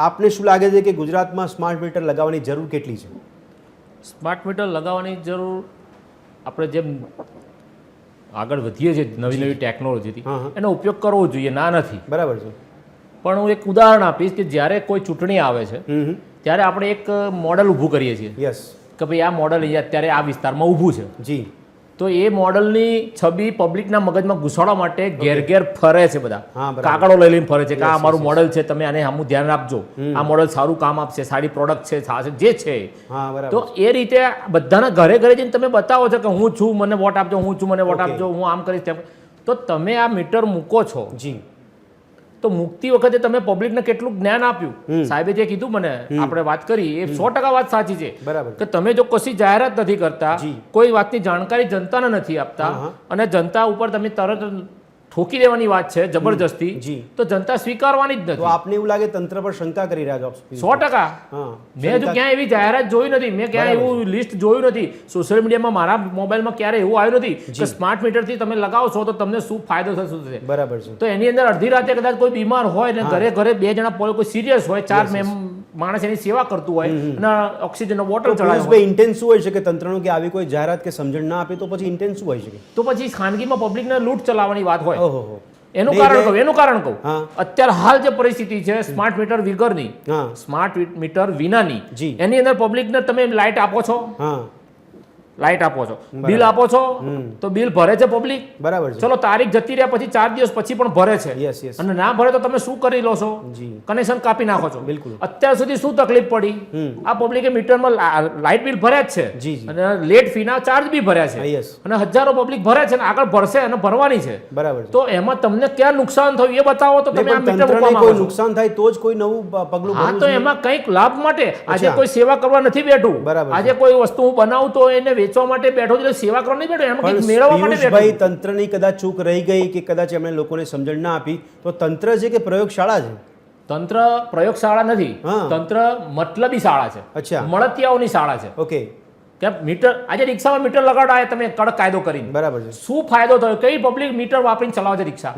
આપને શું લાગે છે કે ગુજરાતમાં સ્માર્ટ મીટર લગાવવાની જરૂર કેટલી છે? સ્માર્ટ મીટર લગાવવાની જરૂર, આપણે જેમ આગળ વધીએ છીએ નવી નવી ટેકનોલોજીથી, હા, હા. એનો ઉપયોગ કરવો જોઈએ, ના નથી. બરાબર છે. પણ હું એક ઉદાહરણ આપીશ કે જ્યારે કોઈ ચૂંટણી આવે છે ત્યારે આપણે એક મોડલ ઊભું કરીએ છીએ યસ, કે ભાઈ આ મોડલ અહીંયા અત્યારે આ વિસ્તારમાં ઊભું છે, જી, તો એ મોડલની છબી પબ્લિકના મગજમાં ઘુસાડવા માટે ઘેર ઘેર ફરે છે બધા, હા, બરાબર. કાગળો લઈ લઈને ફરે છે કે આ Yes, અમારું yes, મોડલ છે, તમે આને સામું ધ્યાન આપજો, આ મોડલ સારું કામ આપશે, સારી પ્રોડક્ટ છે, જે છે. હા, બરાબર. તો એ રીતે બધાના ઘરે ઘરે જઈને તમે બતાવો છો કે હું છું, મને વોટ આપજો, હું છું, મને વોટ Okay. આપજો, હું આમ કરીશ તેમ. તો તમે આ મીટર મૂકો છો, જી, તો મૂકતી વખતે તમે પબ્લિકને કેટલું જ્ઞાન આપ્યું? સાહેબે જે કીધું મને, આપણે વાત કરી એ 100% વાત સાચી છે બરાબર. કે તમે જો કશી જાહેરાત નથી કરતા, જી. કોઈ વાતની જાણકારી જનતાને નથી આપતા, હા, હા. અને જનતા ઉપર તમે તરત ઠોકી દેવાની વાત છે જબરજસ્તી, જી. તો જનતા સ્વીકારવાની જ તો નથી. આપને એવું લાગે તંત્ર પર શંકા કરી રહ્યા છો? 100%. હા, મેં હજુ ક્યાંય એવી જાહેરાત જોઈ નથી, મેં ક્યાંય બરાબર એવું લિસ્ટ જોયું નથી, સોશિયલ મીડિયામાં મારા મોબાઈલમાં ક્યારે એવું આવ્યું નથી કે સ્માર્ટ મીટરથી તમે લગાવો છો તો તમને શું ફાયદો થશે, શું થશે. બરાબર છે. તો એની અંદર અડધી રાતે કદાચ કોઈ બીમાર હોય ને ઘરે ઘરે 2 જણા કોઈ સિરિયસ હોય, 4 માણસ એની સેવા કરતું હોય અને ઓક્સિજનનો બોટલ ચડાવ્યો હોય, પિયુષભાઈ, ઇન્ટેન્સ શું હોય છે કે તંત્રનું કે આવી કોઈ જાહેરાત કે સમજણ ના આપે તો પછી ઇન્ટેન્સ શું હોય છે? તો પછી ખાનગીમાં પબ્લિકને લૂંટ ચલાવવાની વાત હોય. ઓહો, એનું નહીં, કારણ એટલે- કહું, એનું કારણ કહું, હા. અત્યારે હાલ જે પરિસ્થિતિ છે સ્માર્ટ મીટર વગરની, હા, સ્માર્ટ મીટર વિનાની, જી. એની અંદર પબ્લિકને તમે લાઇટ આપો છો, હા, લાઇટ આપો છો, બિલ આપો છો તો બિલ ભરે છે પબ્લિક. બરાબર છે. ચલો તારીખ જતી રહ્યા પછી 4 દિવસ પછી પણ ભરે છે. યસ યસ અને ના ભરે તો તમે શું કરી લો છો? જી કનેક્શન કાપી નાખો છો. બિલકુલ. અત્યાર સુધી શું તકલીફ પડી? આ પબ્લિકે મીટરમાં લાઇટ બિલ ભર્યા જ છે જી જી અને લેટ ફીના ચાર્જ બી ભર્યા છે યસ અને હજારો પબ્લિક ભરે છે અને આગળ ભરશે અને ભરવાની છે. બરાબર છે. તો એમાં તમને ક્યાં નુકસાન થયું એ બતાવો તો તમે આ નહીં, પણ મીટર તંત્રને મૂકવા કોઈ માંગો છો. નુકસાન થાય તો જ કોઈ નવું પગલું હા ભરવું તો જોઈએ. એમાં કંઈક લાભ માટે આજે અચ્છા. કોઈ સેવા કરવા નથી બેઠું. બરાબર છે. આજે કોઈ વસ્તુ હું બનાવું તો એને વેચવા માટે બેઠો છું, એટલે સેવા કરવા નહીં બેઠો, એમાં કંઈક પણ મેળવવા માટે પિયુષભાઈ, બેઠો. તંત્રની કદાચ ચૂક રહી ગઈ કે કદાચ એમણે લોકોને સમજણ ના આપી તો તંત્ર છે કે પ્રયોગશાળા છે? તંત્ર પ્રયોગશાળા નથી, હા. તંત્ર મતલબી શાળા છે, અચ્છા. મળતિયાઓની શાળા છે. ઓકે કે મીટર આજે રિક્ષામાં મીટર લગાડાય તમે કડક કાયદો કરીને, બરાબર છે. શું ફાયદો થયો? કઈ પબ્લિક મીટર વાપરીને ચલાવે છે રિક્ષા?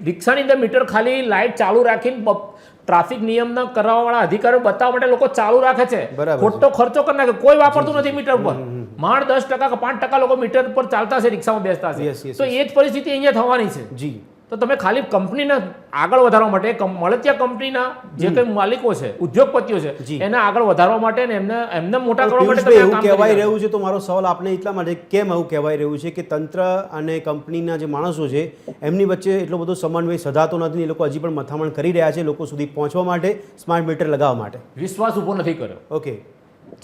રિક્ષાની અંદર મીટર ખાલી લાઇટ ચાલુ રાખીને ટ્રાફિક નિયમના કરાવવાવાળા અધિકારીઓ બતાવવા માટે લોકો ચાલુ રાખે છે. બરાબર છે. ખોટો ખર્ચો કરી નાખે, કોઈ વાપરતું નથી મીટર પર. માંડ 10% કે 5% લોકો મીટર પર ચાલતા છે, રિક્ષામાં બેસતા છે. Yes, yes, તો એ જ પરિસ્થિતિ અહીંયા થવાની છે. જી તો તમે ખાલી કંપનીને આગળ વધારવા માટે મળતિયા કંપનીના જે કંઈ માલિકો છે, ઉદ્યોગપતિઓ છે, જી. એને આગળ વધારવા માટે ને એમને મોટા કરવા માટે પિયુષભાઈ, તમે આ એવું કામ કરી કહેવાય રહ્યા છો. રહ્યું છે, તો મારો સવાલ આપને એટલા માટે કેમ એવું કહેવાય રહ્યું છે કે તંત્ર અને કંપનીના જે માણસો છે એમની વચ્ચે એટલો બધો સમન્વય સધાતો નથી. એ લોકો હજી પણ મથામણ કરી રહ્યા છે લોકો સુધી પહોંચવા માટે, સ્માર્ટ મીટર લગાવવા માટે. વિશ્વાસ ઉભો નથી કર્યો ઓકે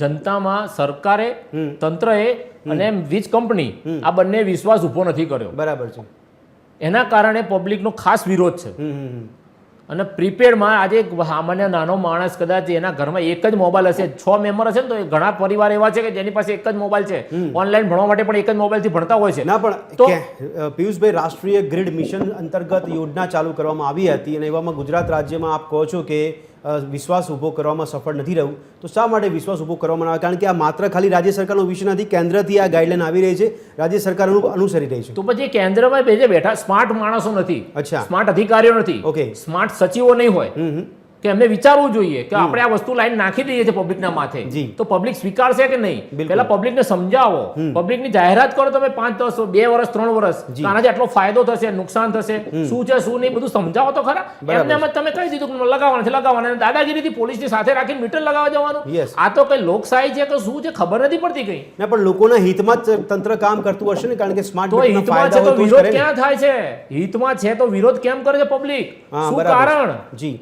જનતામાં. સરકારે, તંત્રએ અને વીજ કંપની આ બંને વિશ્વાસ ઉભો નથી કર્યો. બરાબર છે. એના કારણે પબ્લિકનો ખાસ વિરોધ છે. અને પ્રીપેડમાં આજે એક સામાન્ય નાનો માણસ કદાચ એના ઘરમાં એક જ મોબાઈલ હશે, 6 મેમ્બર હશે ને તો એ ઘણા પરિવાર એવા છે કે જેની પાસે એક જ મોબાઈલ છે, ઓનલાઈન ભણવા માટે પણ એક જ મોબાઈલથી ભણતા હોય છે. ના પણ તો- પિયુષભાઈ, રાષ્ટ્રીય ગ્રીડ મિશન અંતર્ગત યોજના ચાલુ કરવામાં આવી હતી અને એવામાં ગુજરાત રાજ્યમાં આપ કહો છો કે વિશ્વાસ ઊભો કરવામાં સફળ નથી રહ્યું, તો શા માટે વિશ્વાસ ઊભો કરવામાં આવે? કારણ કે આ માત્ર ખાલી રાજ્ય સરકારનો વિષય નથી, કેન્દ્રથી આ ગાઈડલાઈન આવી રહી છે, રાજ્ય સરકાર અનુસરી રહી છે. તો પછી કેન્દ્રમાં જે બેઠા સ્માર્ટ માણસો નથી, અચ્છા. સ્માર્ટ અધિકારીઓ નથી, ઓકે. સ્માર્ટ સચિવો નહીં હોય કે એમને વિચારવું જોઈએ કે આપણે આ વસ્તુ લાઈન નાખી દઈએ છીએ પબ્લિકના માથે, જી. તો પબ્લિક સ્વીકારશે કે નહીં? બિલકુલ. પહેલા પબ્લિકને સમજાવો, પબ્લિકની જાહેરાત કરો તમે 5, 10, 2 વર્ષ 3 વર્ષ, જી. આનાથી આટલો ફાયદો થશે, નુકસાન થશે, શું છે શું નહીં બધું સમજાવો તો ખરા. બરાબર. એમને એમ જ તમે કહી દીધું કે લગાવવાના છે, લગાવવાના, અને દાદાગીરીથી પોલીસની સાથે રાખીને મીટર લગાવવા જવાનું. Yes. આ તો કઈ લોકશાહી છે કે શું છે ખબર નથી પડતી કઈ. ના પણ લોકોના હિતમાં જ તંત્ર કામ કરતું હશે ને, કારણ કે સ્માર્ટ તો મીટરના હિતમાં છે ફાયદા તો હોય તો જ વિરોધ કરે ને. ક્યાં થાય છે? હિતમાં છે તો વિરોધ કેમ કરે છે પબ્લિક? હા, શું બરાબર. કારણ? જી.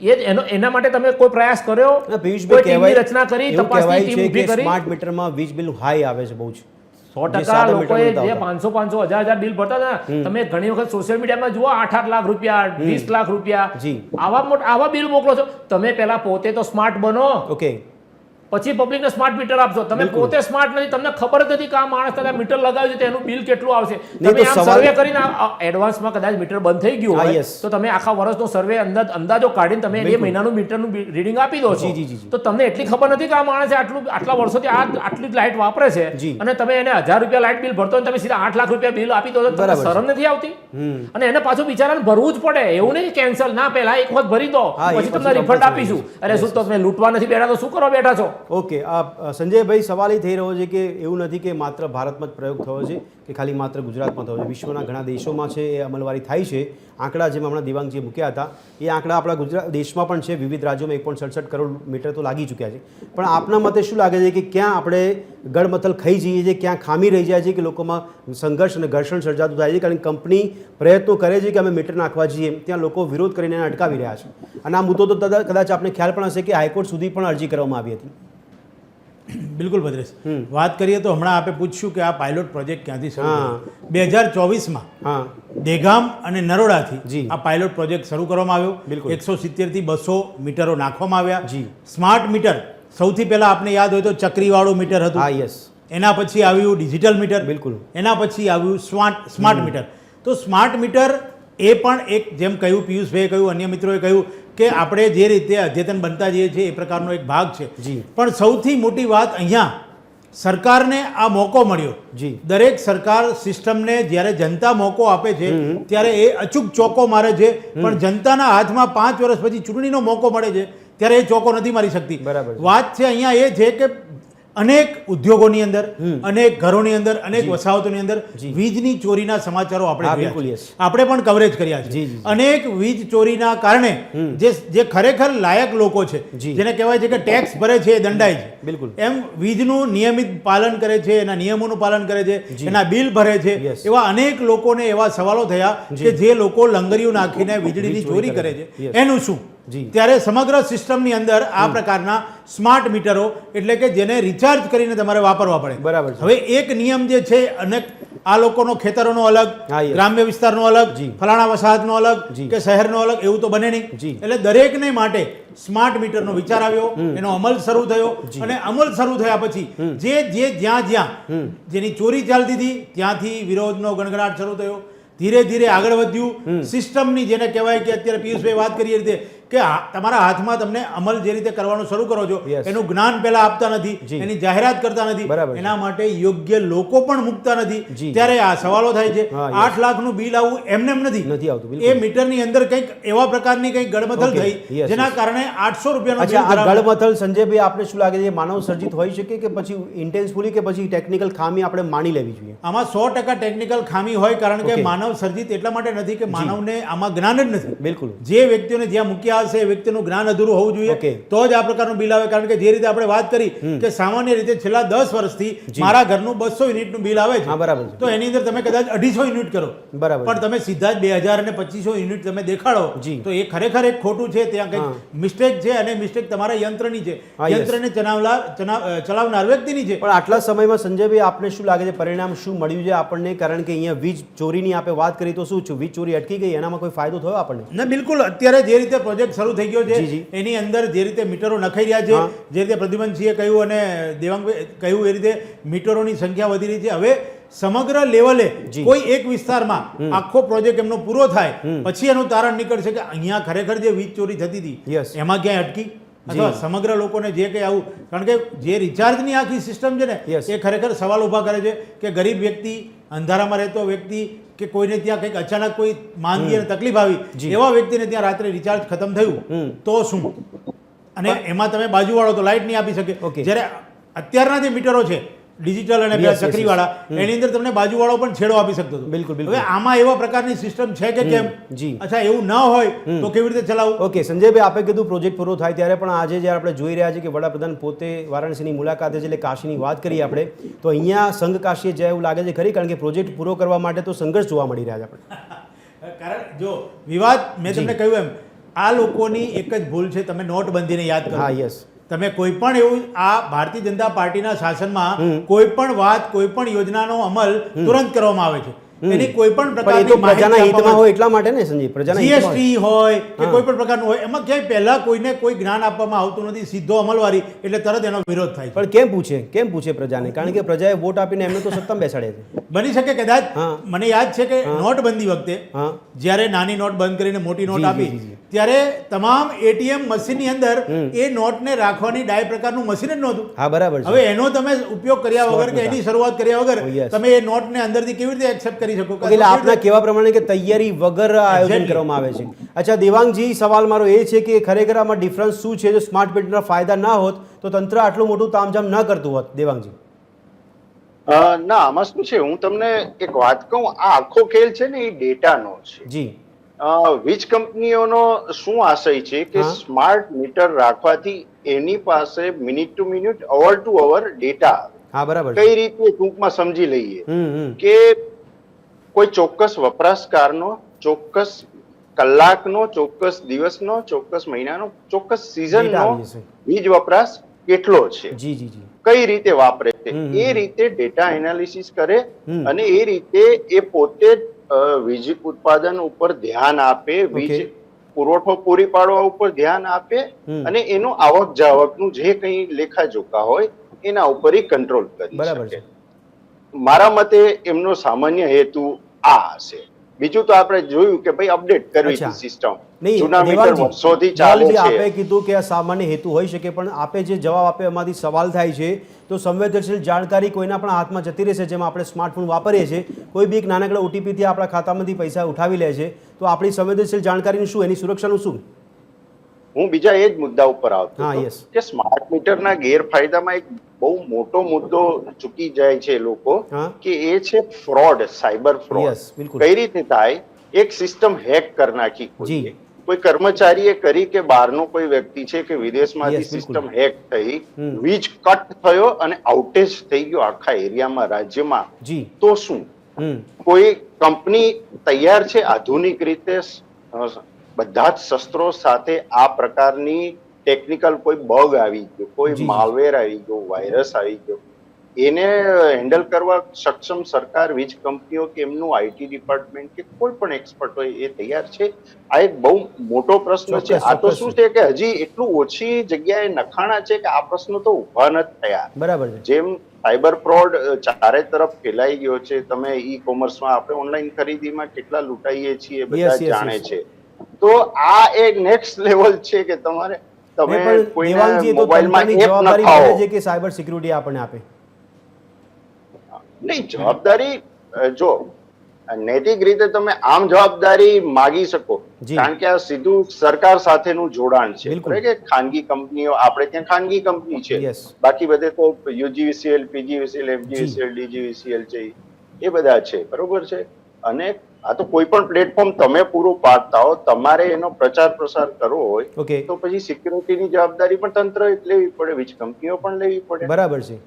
એના માટે તમે કોઈ પ્રયાસ કર્યો? ના, કોઈ પિયુષભાઈ, ટીમની રચના કરી, એવું તપાસની કહેવાય ટીમ છે ઊભી કે કરી? સ્માર્ટ મીટરમાં વીજ બિલ હાઈ આવે છે બહુ જ. 100% સાદા લોકોએ મીટરમાં જે નહોતા 500, 1000 બિલ ભરતા હતા, તમે ઘણી વખત સોશિયલ મીડિયામાં જુઓ 8 લાખ રૂપિયા, 20 લાખ રૂપિયા, જી. આવા બિલ મોકલો છો. તમે પહેલા પોતે તો સ્માર્ટ બનો, ઓકે પછી પબ્લિકને સ્માર્ટ મીટર આપશો. તમે બિલકુલ. પોતે સ્માર્ટ નથી, તમને ખબર જ નથી કે આ માણસ કદાચ મીટર લગાવ્યું છે તો એનું બિલ કેટલું આવશે. નહીં, તમે તો આમ સવાલ- સર્વે કરીને એડવાન્સમાં કદાચ મીટર બંધ થઈ ગયું હા, હોય yes. તો તમે આખા વર્ષનો સર્વે અંદાજો કાઢીને તમે એ બિલકુલ. મહિનાનું મીટરનું રીડિંગ આપી દો છો. જી, જી, જી, જી. તો તમને એટલી ખબર નથી કે આ માણસે આટલા વર્ષોથી આટલી જ લાઇટ વાપરે છે, જી. અને તમે એને 1000 રૂપિયા લાઇટ બિલ ભરતો હોય અને તમે સીધા 8 લાખ રૂપિયા બિલ આપી દો તો તમને બરાબર છે. શરમ નથી આવતી? અને એને પાછું બિચારાને ભરવું જ પડે. એવું નહીં કેન્સલ ના, પહેલા એક વખત ભરી દો, હા, એ પછી તમને પછી રિફંડ compulsory આપીશું. છે. અરે શું તમે લૂંટવા નથી બેઠા તો શું કરવા બેઠા છો? ઓકે. સંજયભાઈ, સવાલ એ થઈ રહ્યો છે કે એવું નથી કે માત્ર ભારતમાં જ પ્રયોગ થયો છે કે ખાલી માત્ર ગુજરાતમાં થયો છે, વિશ્વના ઘણા દેશોમાં છે એ અમલવારી થાય છે. આંકડા જેમ હમણાં દિવાંગજીએ મૂક્યા હતા એ આંકડા આપણા ગુજરાત દેશમાં પણ છે, વિવિધ રાજ્યોમાં 1.67 કરોડ મીટર તો લાગી ચૂક્યા છે. પણ આપના મતે શું લાગે છે કે ક્યાં આપણે ગડમથલ ખાઈ જઈએ છીએ, ક્યાં ખામી રહી જાય છે કે લોકોમાં સંઘર્ષ અને ઘર્ષણ સર્જાતું થાય છે? કારણ કે કંપની પ્રયત્નો કરે છે કે અમે મીટર નાખવા જઈએ, ત્યાં લોકો વિરોધ કરીને એને અટકાવી રહ્યા છે. અને આ મુદ્દો તો કદાચ આપને ખ્યાલ પણ હશે કે હાઈકોર્ટ સુધી પણ અરજી કરવામાં આવી હતી. બિલકુલ ભદ્રેશ, વાત કરીએ તો હમણાં આપે પૂછ્યું કે આ પાયલોટ પ્રોજેક્ટ ક્યાંથી શરૂ થયો. 2024માં હા દેગામ અને નરોડાથી જી. આ પાયલોટ પ્રોજેક્ટ શરૂ કરવામાં આવ્યો. બિલકુલ. 170 થી 200 મીટરો નાખવામાં આવ્યા. જી. સ્માર્ટ મીટર સૌથી પહેલા આપને યાદ હોય તો ચક્રીવાળું મીટર હા, હતું, યસ, એના પછી આવ્યું ડિજિટલ મીટર, બિલકુલ. એના પછી આવ્યું સ્માર્ટ મીટર. તો સ્માર્ટ મીટર એ પણ એક, જેમ કહ્યું પિયુષભાઈએ કહ્યું, અન્ય મિત્રોએ કહ્યું કે આપણે જે રીતે અદ્યતન બનતા જઈએ છીએ એ પ્રકારનો એક ભાગ છે. જી. પણ સૌથી મોટી વાત અહીંયા સરકારને આ મોકો મળ્યો. જી. દરેક સરકાર સિસ્ટમને જ્યારે જનતા મોકો આપે છે ત્યારે એ અચૂક ચોકો મારે છે, પણ જનતાના હાથમાં 5 વર્ષ પછી ચૂંટણીનો મોકો મળે છે ત્યારે એ ચોકો નથી મારી શકતી. બરાબર છે. વાત છે અહીંયા એ છે કે અનેક ઉદ્યોગોની અંદર અનેક ઘરોની અંદર અનેક વસાહતોની અંદર જી. વીજની ચોરીના સમાચારો આપણે હા, જોયા બિલકુલ, છે. yes. આપણે પણ કવરેજ કર્યા છે જી, જી. અનેક વીજ ચોરીના કારણે જે ખરેખર લાયક લોકો છે જી. જેને કહેવાય છે કે ટેક્સ ભરે છે એ દંડાય છે બિલકુલ. એમ વીજનું નિયમિત પાલન કરે છે એના નિયમોનું પાલન કરે છે જી. એના બિલ ભરે છે Yes. એવા અનેક લોકોને એવા સવાલો થયા કે જે લોકો લંગરિયું નાખીને વીજળીની વીજ ચોરી કરે છે Yes. એનું શું જી. ત્યારે સમગ્ર સિસ્ટમની અંદર આ પ્રકારના સ્માર્ટ મીટરો એટલે કે જેને રિચાર્જ કરીને તમારે વાપરવા પડે બરાબર છે. હવે એક નિયમ જે છે અનેક આ લોકોનો ખેતરોનો અલગ હા, yes. ગ્રામ્ય વિસ્તારનો અલગ જી. ફલાણા વસાહતનો અલગ જી. કે શહેરનો અલગ એવું તો બને જી. નહીં એટલે દરેકને માટે સ્માર્ટ મીટરનો વિચાર આવ્યો એનો અમલ શરૂ થયો અને અમલ શરૂ થયા પછી જે જ્યાં જેની ચોરી ચાલતી હતી ત્યાંથી વિરોધનો ગણગણાટ શરૂ થયો ધીરે ધીરે આગળ વધ્યું સિસ્ટમની જેને કહેવાય કે અત્યારે પિયુષભાઈ વાત કરીએ રીતે કે તમારા હાથમાં તમને અમલ જે રીતે કરવાનું શરૂ કરો છો Yes. એનું જ્ઞાન પહેલા આપતા નથી જી. એની જાહેરાત કરતા નથી બરાબર છે. એના માટે યોગ્ય લોકો પણ મૂકતા જી. નથી ત્યારે આ સવાલો થાય છે હા, yes. 8 લાખનું બિલ આવું એમને નથી આવતું, બિલકુલ. એ મીટરની અંદર કંઈક એવા પ્રકારની કંઈક ગડમથલ Okay. થઈ Yes, જેના yes. કારણે 800 રૂપિયાનું અચ્છા બિલ આ ભરાવાનું. ગળમથલ સંજયભાઈ આપણે શું લાગે છે એ માનવ સર્જિત હોઈ શકે કે પછી ઇન્ટેન્સફુલી કે પછી ટેકનિકલ ખામી આપણે માની લેવી જોઈએ? આમાં 100% ટેકનિકલ ખામી હોય કારણ કે Okay. માનવ સર્જિત એટલા માટે નથી કે માનવને આમાં જ્ઞાન જ નથી બિલકુલ. જે વ્યક્તિઓને જ્યાં મૂક્યા હશે એ વ્યક્તિનું જ્ઞાન અધૂરું હોવું જોઈએ Okay. તો જ આ પ્રકારનું બિલ આવે કારણ કે જે રીતે આપણે વાત કરી કે સામાન્ય રીતે છેલ્લા 10 વર્ષથી જી. મારા ઘરનું 200 યુનિટનું બિલ આવે હા, બરાબર છે. છે તો એની અંદર તમે કદાચ 250 યુનિટ કરો બરાબર. પણ તમે સીધા જ 2000 અને 2500 યુનિટ તમે દેખાડો જી. તો એ ખરેખર એક ખોટું છે ત્યાં કંઈક મિસ્ટેક છે અને મિસ્ટેક તમારા યંત્રની છે હા, yes. યંત્રને ચલાવનાર વ્યક્તિની છે પણ આટલા સમયમાં સંજયભાઈ આપને શું લાગે છે પરિણામ શું મળ્યું છે આપણને કારણ કે અહીંયા વીજ ચોરીની આપણે વાત કરી તો શું વીજ ચોરી અટકી ગઈ એનામાં કોઈ ફાયદો થયો આપણને? ના બિલકુલ અત્યારે જે રીતે પ્રોજેક્ટ શરૂ થઈ ગયો જી, છે જી. એની અંદર જે રીતે મીટરો નખાઈ રહ્યા છે હા. જે રીતે પ્રદ્યુમનસિંહે કહ્યું અને દેવાંગભાઈ કહ્યું એ રીતે મીટરોની સંખ્યા વધી રહી છે હવે સમગ્ર લેવલે જી. કોઈ એક વિસ્તારમાં આખો પ્રોજેક્ટ એમનો પૂરો થાય પછી એનું તારણ નીકળશે કે અહીંયા ખરેખર જે વીજ ચોરી થતી હતી Yes. એમાં ક્યાંય અટકી અથવા સમગ્ર લોકોને જે કંઈ આવું કારણ કે જે રિચાર્જની આખી સિસ્ટમ છે ને Yes. એ ખરેખર સવાલ ઊભા કરે છે કે ગરીબ વ્યક્તિ અંધારામાં રહેતો વ્યક્તિ કે કોઈને ત્યાં કંઈક અચાનક કોઈ માંદગી અને તકલીફ આવી જી. એવા વ્યક્તિને ત્યાં રાત્રે રિચાર્જ ખતમ થયું તો શું અને એમાં તમે બાજુવાળો તો લાઇટ નહીં આપી શકે Okay. જ્યારે અત્યારના જે મીટરો છે ડિજિટલ અને Yes, yes, yes. ચક્રીવાળા એની અંદર તમને બાજુવાળો પણ છેડો આપી શકતો હતો બિલકુલ, બિલકુલ. હવે આમાં એવા પ્રકારની સિસ્ટમ છે કે કેમ જી. અચ્છા એવું ન હોય તો કેવી રીતે ચલાવવું ઓકે સંજયભાઈ આપે કીધું પ્રોજેક્ટ પૂરો થાય ત્યારે પણ આજે જ્યારે આપણે જોઈ રહ્યા છીએ કે વડાપ્રધાન પોતે વારાણસીની મુલાકાતે છે એટલે કાશીની વાત કરીએ આપણે તો અહીંયા સંઘ કાશીએ જાય એવું લાગે છે ખરી કારણ કે પ્રોજેક્ટ પૂરો કરવા માટે તો સંઘર્ષ જોવા મળી રહ્યા છે આપણે. કારણ જો વિવાદ મેં તમને કહ્યું એમ આ લોકોની એક જ ભૂલ છે તમે નોટબંધીને યાદ કરો હા, yes. તમે કોઈ પણ એવું આ ભારતીય જનતા પાર્ટીના શાસનમાં કોઈ પણ વાત કોઈ પણ યોજનાનો અમલ તુરંત કરવામાં આવે છે એની કોઈ પણ પણ એ તો પ્રકારની પ્રજાના માહિતી હિતમાં આપવામાં હોય એટલા માટે ને સંજય પ્રજાના હિતમાં હોય. જીએસટી હોય કે હા. કોઈ પણ પ્રકારનું હોય એમાં ક્યાંય પહેલા કોઈને કોઈ જ્ઞાન આપવામાં આવતું નથી સીધો અમલવારી એટલે તરત એનો વિરોધ થાય છે પણ કેમ પૂછે પ્રજાને કારણ કે પ્રજાએ વોટ આપીને એમને તો સત્તામાં બેસાડ્યા છે. બની શકે કદાચ હા. મને યાદ છે કે નોટબંધી વખતે હા. જ્યારે નાની નોટ બંધ કરીને મોટી નોટ જી, આપી જી, જી. ત્યારે તમામ એટીએમ મશીનની અંદર એ નોટને રાખવાની ડાય પ્રકારનું મશીન જ નહોતું હા, બરાબર છે. હવે એનો તમે ઉપયોગ કર્યા વગર કે નહોતા. એની શરૂઆત કર્યા વગર Oh, yes. તમે એ નોટને અંદરથી કેવી રીતે એક્સેપ્ટ કરી શકો એટલે આપના કહેવા પ્રમાણે કે તૈયારી વગર આ આયોજન Exactly. કરવામાં આવે છે. અચ્છા દેવાંગજી સવાલ મારો એ છે કે ખરેખર આમાં ડિફરન્સ શું છે જો સ્માર્ટ મીટરના ફાયદા ના હોત તો તંત્ર આટલું મોટું તામઝામ ન કરતું હોત દેવાંગજી? ના આમાં શું છે હું તમને એક વાત કહું આ આખો ખેલ છે ને એ ડેટાનો છે જી. વીજ કંપનીઓનો શું આશય છે કે હા. સ્માર્ટ મીટર રાખવાથી એની પાસે minute to minute hour to hour data હા, બરાબર છે. કઈ રીતે ટૂંકમાં સમજી લઈએ હમ. કે કોઈ ચોક્કસ વપરાશકારનો ચોક્કસ કલાકનો ચોક્કસ દિવસનો ચોક્કસ મહિનાનો ચોક્કસ Data સિઝનનો આવી જશે. વીજ વપરાશ કેટલો છે જી જી જી. કઈ રીતે વાપરે છે હમ. એ રીતે ડેટા એનાલિસિસ કરે હમ. અને એ રીતે એ પોતે જ, વીજ ઉત્પાદન ઉપર ધ્યાન આપે વીજ Okay. પુરવઠો પૂરી પાડવા ઉપર ધ્યાન આપે હમ. અને એનું આવક જાવકનું જે કંઈ લેખાજોખા હોય એના ઉપર એ કંટ્રોલ કરી બરાબર શકે છે. મારા મતે એમનો સામાન્ય હેતુ આ હશે બીજું તો આપણે જોયું કે ભાઈ અપડેટ કરવી અચ્છા. હતી સિસ્ટમ નહીં જૂના મીટર દેવાંગજી, વર્ષોથી ચાલે દેવાંગજી, છે આપે કીધું કે આ સામાન્ય હેતુ હોઈ શકે પણ આપે જે જવાબ આપે એમાંથી સવાલ થાય છે તો સંવેદનશીલ જાણકારી કોઈના પણ હાથમાં જતી રહેશે જેમાં આપણે સ્માર્ટફોન વાપરીએ છીએ કોઈ બી એક નાનકડા ઓટીપીથી આપણા ખાતામાંથી પૈસા ઉઠાવી લે છે તો આપણી સંવેદનશીલ જાણકારીનું શું એની સુરક્ષાનું શું? હું બીજા એ જ મુદ્દા ઉપર આવતો હા, હતો yes. કે સ્માર્ટ મીટરના ગેરફાયદામાં એક બહુ મોટો મુદ્દો ચૂકી જાય છે લોકો હા. કે એ છે ફ્રોડ, સાયબર ફ્રોડ. Yes, બિલકુલ. કઈ રીતે થાય? એક સિસ્ટમ હેક કરી નાખી કોઈએ. જી. કોઈ કર્મચારીએ કરી કે બહારનો કોઈ વ્યક્તિ છે કે વિદેશમાંથી Yes, બિલકુલ. સિસ્ટમ હેક થઈ, હમ. વીજ કટ થયો અને આઉટેજ થઈ ગયો આખા એરિયામાં, રાજ્યમાં, જી. તો શું? હમ. કોઈ કંપની તૈયાર છે આધુનિક રીતે બધા જ શસ્ત્રો સાથે આ પ્રકારની ટેકનિકલ કોઈ બગ આવી ગયો, કોઈ જી. માલવેર આવી ગયો, વાયરસ આવી ગયો, એને હેન્ડલ કરવા સક્ષમ સરકાર, વીજ કંપનીઓ કે એમનું આઈટી ડિપાર્ટમેન્ટ કે કોઈ પણ એક્સપર્ટ હોય એ તૈયાર છે? આ એક બહુ મોટો પ્રશ્ન છે. ચોક્કસ, આ તો ચોક્કસ શું છે કે હજી એટલું ઓછી જગ્યાએ નખાણા છે કે આ પ્રશ્નો તો ઉભા નથી થયા. બરાબર છે. જેમ સાયબર ફ્રોડ ચારે તરફ ફેલાઈ ગયો છે, તમે ઈ કોમર્સમાં, આપણે ઓનલાઈન ખરીદીમાં કેટલા લૂંટાઈએ છીએ બધા Yes, yes, જાણે yes. છે. તો આ એક નેક્સ્ટ લેવલ છે કે તમે પણ કોઈને દેવાંગજી, એ તો મોબાઈલમાં તંત્રની એપ જવાબદારી નખાવો. બને છે કે સાયબર સિક્યુરિટી આપણને આપે. નહીં, જવાબદારી જો નૈતિક રીતે તમે આમ જવાબદારી માગી શકો, જી. કારણ કે આ સીધું સરકાર સાથેનું જોડાણ છે. બિલકુલ. બરાબર કે ખાનગી કંપનીઓ, આપણે ત્યાં ખાનગી કંપની છે, Yes. બાકી બધે તો યુજીવીસીએલ, પીજીવીસીએલ, એફજીવીસીએલ, ડીજીવીસીએલ છે, એ બધા છે. બરોબર છે. અને આ તો કોઈ પણ પ્લેટફોર્મ તમે પૂરું પાડતા હો, તમારે એનો પ્રચાર પ્રસાર કરવો હોય ઓકે. તો પછી સિક્યુરિટીની જવાબદારી પણ તંત્ર લેવી પડે, વીજ કંપનીઓ પણ લેવી પડે. બરાબર છે.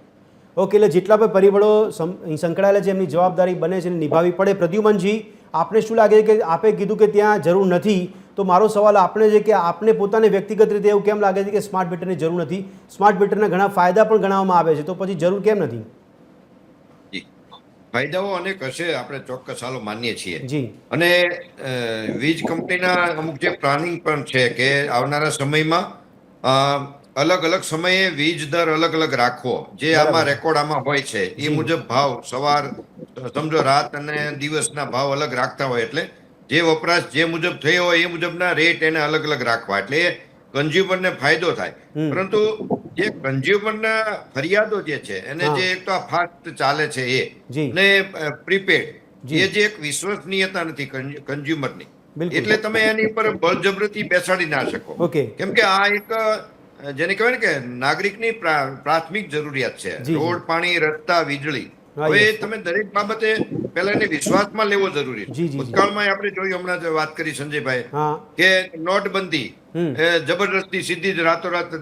ઓકે, એટલે જેટલા પણ પરિબળો સંકળાયેલા છે એમની જવાબદારી બને છે અને નિભાવવી પડે. પ્રદ્યુમનજી, આપને શું લાગે છે કે આપે કીધું કે ત્યાં જરૂર નથી, તો મારો સવાલ આપણે છે કે આપને પોતાને વ્યક્તિગત રીતે એવું કેમ લાગે છે કે સ્માર્ટ મીટરની જરૂર નથી? સ્માર્ટ મીટરના ઘણા ફાયદા પણ ગણાવવામાં આવે છે, તો પછી જરૂર કેમ નથી? જી. ફાયદાઓ અનેક હશે, આપણે ચોક્કસ હાલો માનીએ છીએ. જી. અને વીજ કંપનીના અમુક જે પ્લાનિંગ પણ છે કે આવનારા સમયમાં અલગ અલગ સમયે વીજ દર અલગ અલગ રાખવો, જે બરાબર. આમાં રેકોર્ડ આમાં હોય છે એ જી. મુજબ ભાવ સવાર, સમજો રાત અને દિવસના ભાવ અલગ રાખતા હોય, એટલે જે વપરાશ જે મુજબ થયો હોય એ મુજબના રેટ એને અલગ અલગ રાખવા, એટલે એ કન્ઝ્યુમરને ફાયદો થાય. હમ. પરંતુ જે કન્ઝ્યુમરના ફરિયાદો જે છે એને હા. જે એક તો આ ફાસ્ટ ચાલે છે એ જી. ને પ્રીપેડ, જી. એ જે એક વિશ્વસનીયતા નથી કન્ઝ્યુમરની, બિલકુલ. એટલે તમે એની પર બળજબરીથી બેસાડી ના શકો. ઓકે. કેમ કે આ એક જેને કહેવાય ને કે નાગરિકની પ્રાથમિક જરૂરિયાત છે. જી, જી. રોડ, પાણી, રસ્તા, વીજળી. હા, હવે yes. તમે દરેક બાબતે પહેલા એને વિશ્વાસમાં લેવો જરૂરી જી, છે. જી, જી. ભૂતકાળમાં આપણે જોયું, હમણાં જે વાત કરી સંજયભાઈ, હા. કે નોટબંધી હમ. જબરદસ્તી સીધી જ રાતોરાત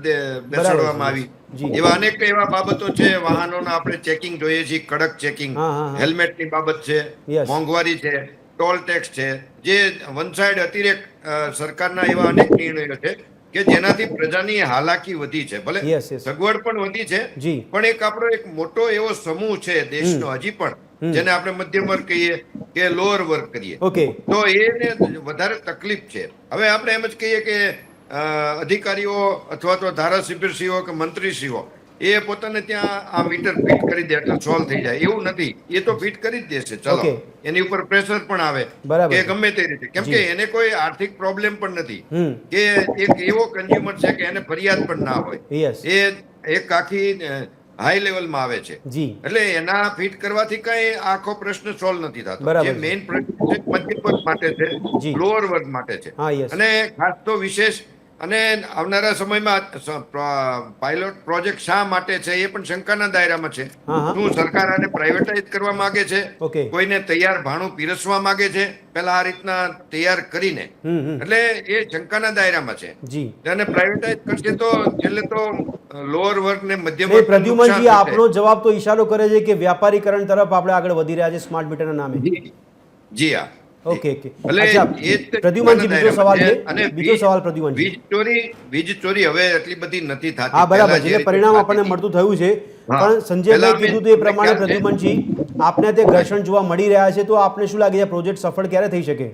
બેસાડવામાં આવી. જી. એવા અનેક એવા બાબતો છે. વાહનોના આપણે ચેકિંગ જોઈએ છીએ, કડક ચેકિંગ, હા, હા, હા. હેલ્મેટની બાબત છે, Yes. મોંઘવારી છે, ટોલ ટેક્સ છે, જે વન સાઇડ અતિરેક સરકારના એવા અનેક નિર્ણયો છે કે જેનાથી પ્રજાની હાલાકી વધી છે. ભલે Yes, yes. સગવડ પણ વધી છે, જી. પણ એક આપણો એક મોટો એવો સમૂહ છે દેશનો હજી પણ, જેને આપણે મધ્યમ વર્ગ કહીએ કે લોઅર વર્ગ કહીએ, ઓકે. તો એને વધારે તકલીફ છે. હવે આપણે એમ જ કહીએ કે અધિકારીઓ અથવા તો ધારાસભ્યશ્રીઓ કે મંત્રીશ્રીઓ એ પોતાને ત્યાં આ મીટર ફિટ કરી દે એટલે સોલ્વ થઈ જાય, એવું નથી. એ તો ફિટ કરી જ દેશે, ચલો, Okay. એની ઉપર પ્રેશર પણ આવે બરાબર. કે ગમે તે રીતે, કેમ કે જી. એને કોઈ આર્થિક પ્રોબ્લેમ પણ નથી, હમ. કે એક એવો કન્ઝ્યુમર છે કે એને ફરિયાદ પણ ના હોય. યસ. એ એક આખી હાઈ લેવલમાં આવે છે, જી. એટલે એના ફિટ કરવાથી કઈ આખો પ્રશ્ન સોલ્વ નથી થતો. બરાબર જે છે. મેઇન પ્રશ્ન છે મધ્યમ વર્ગ માટે છે, જી. લોઅર વર્ગ માટે છે. હા, yes. અને ખાસ તો વિશેષ અને આવનારા સમયમાં પાયલોટ પ્રોજેક્ટ શા માટે છે એ પણ શંકાના દાયરામાં છે. હા, હા. શું સરકાર આને પ્રાઇવેટાઇઝ કરવા માંગે છે? Okay. કોઈને તૈયાર ભાણું પીરસવા માંગે છે પેલા આ રીતના તૈયાર કરીને? હમ. એટલે એ શંકાના દાયરામાં છે. જી. અને પ્રાઇવેટાઇઝ કરશે તો છેલ્લે તો લોઅર વર્ગ ને મધ્યમ એ વર્ગને પ્રદ્યુમનજી, નુકસાન થશે. આપનો જવાબ તો ઈશારો કરે છે કે વ્યાપારીકરણ તરફ આપણે આગળ વધી રહ્યા છે સ્માર્ટ મીટરના નામે. જી હા. Okay, okay. એટલે અચ્છા, એ જ પ્રદ્યુમનજી, બીજો સવાલ છે. અને બીજો સવાલ પ્રદ્યુમનજી. વીજ ચોરી હવે એટલી બધી નથી થતી. હા, બરાબર પહેલા છે. જે એટલે પરિણામ રીતે આપણને થતી મળતું થયું છે. હા. પણ સંજયભાઈ પહેલા કીધું તો એ અમે પ્રમાણે ખ્યાલ છે. પ્રદ્યુમનજી, આપને તે ઘર્ષણ જોવા મળી રહ્યા છે, તો આપને શું લાગે છે પ્રોજેક્ટ સફળ ક્યારે થઈ શકે?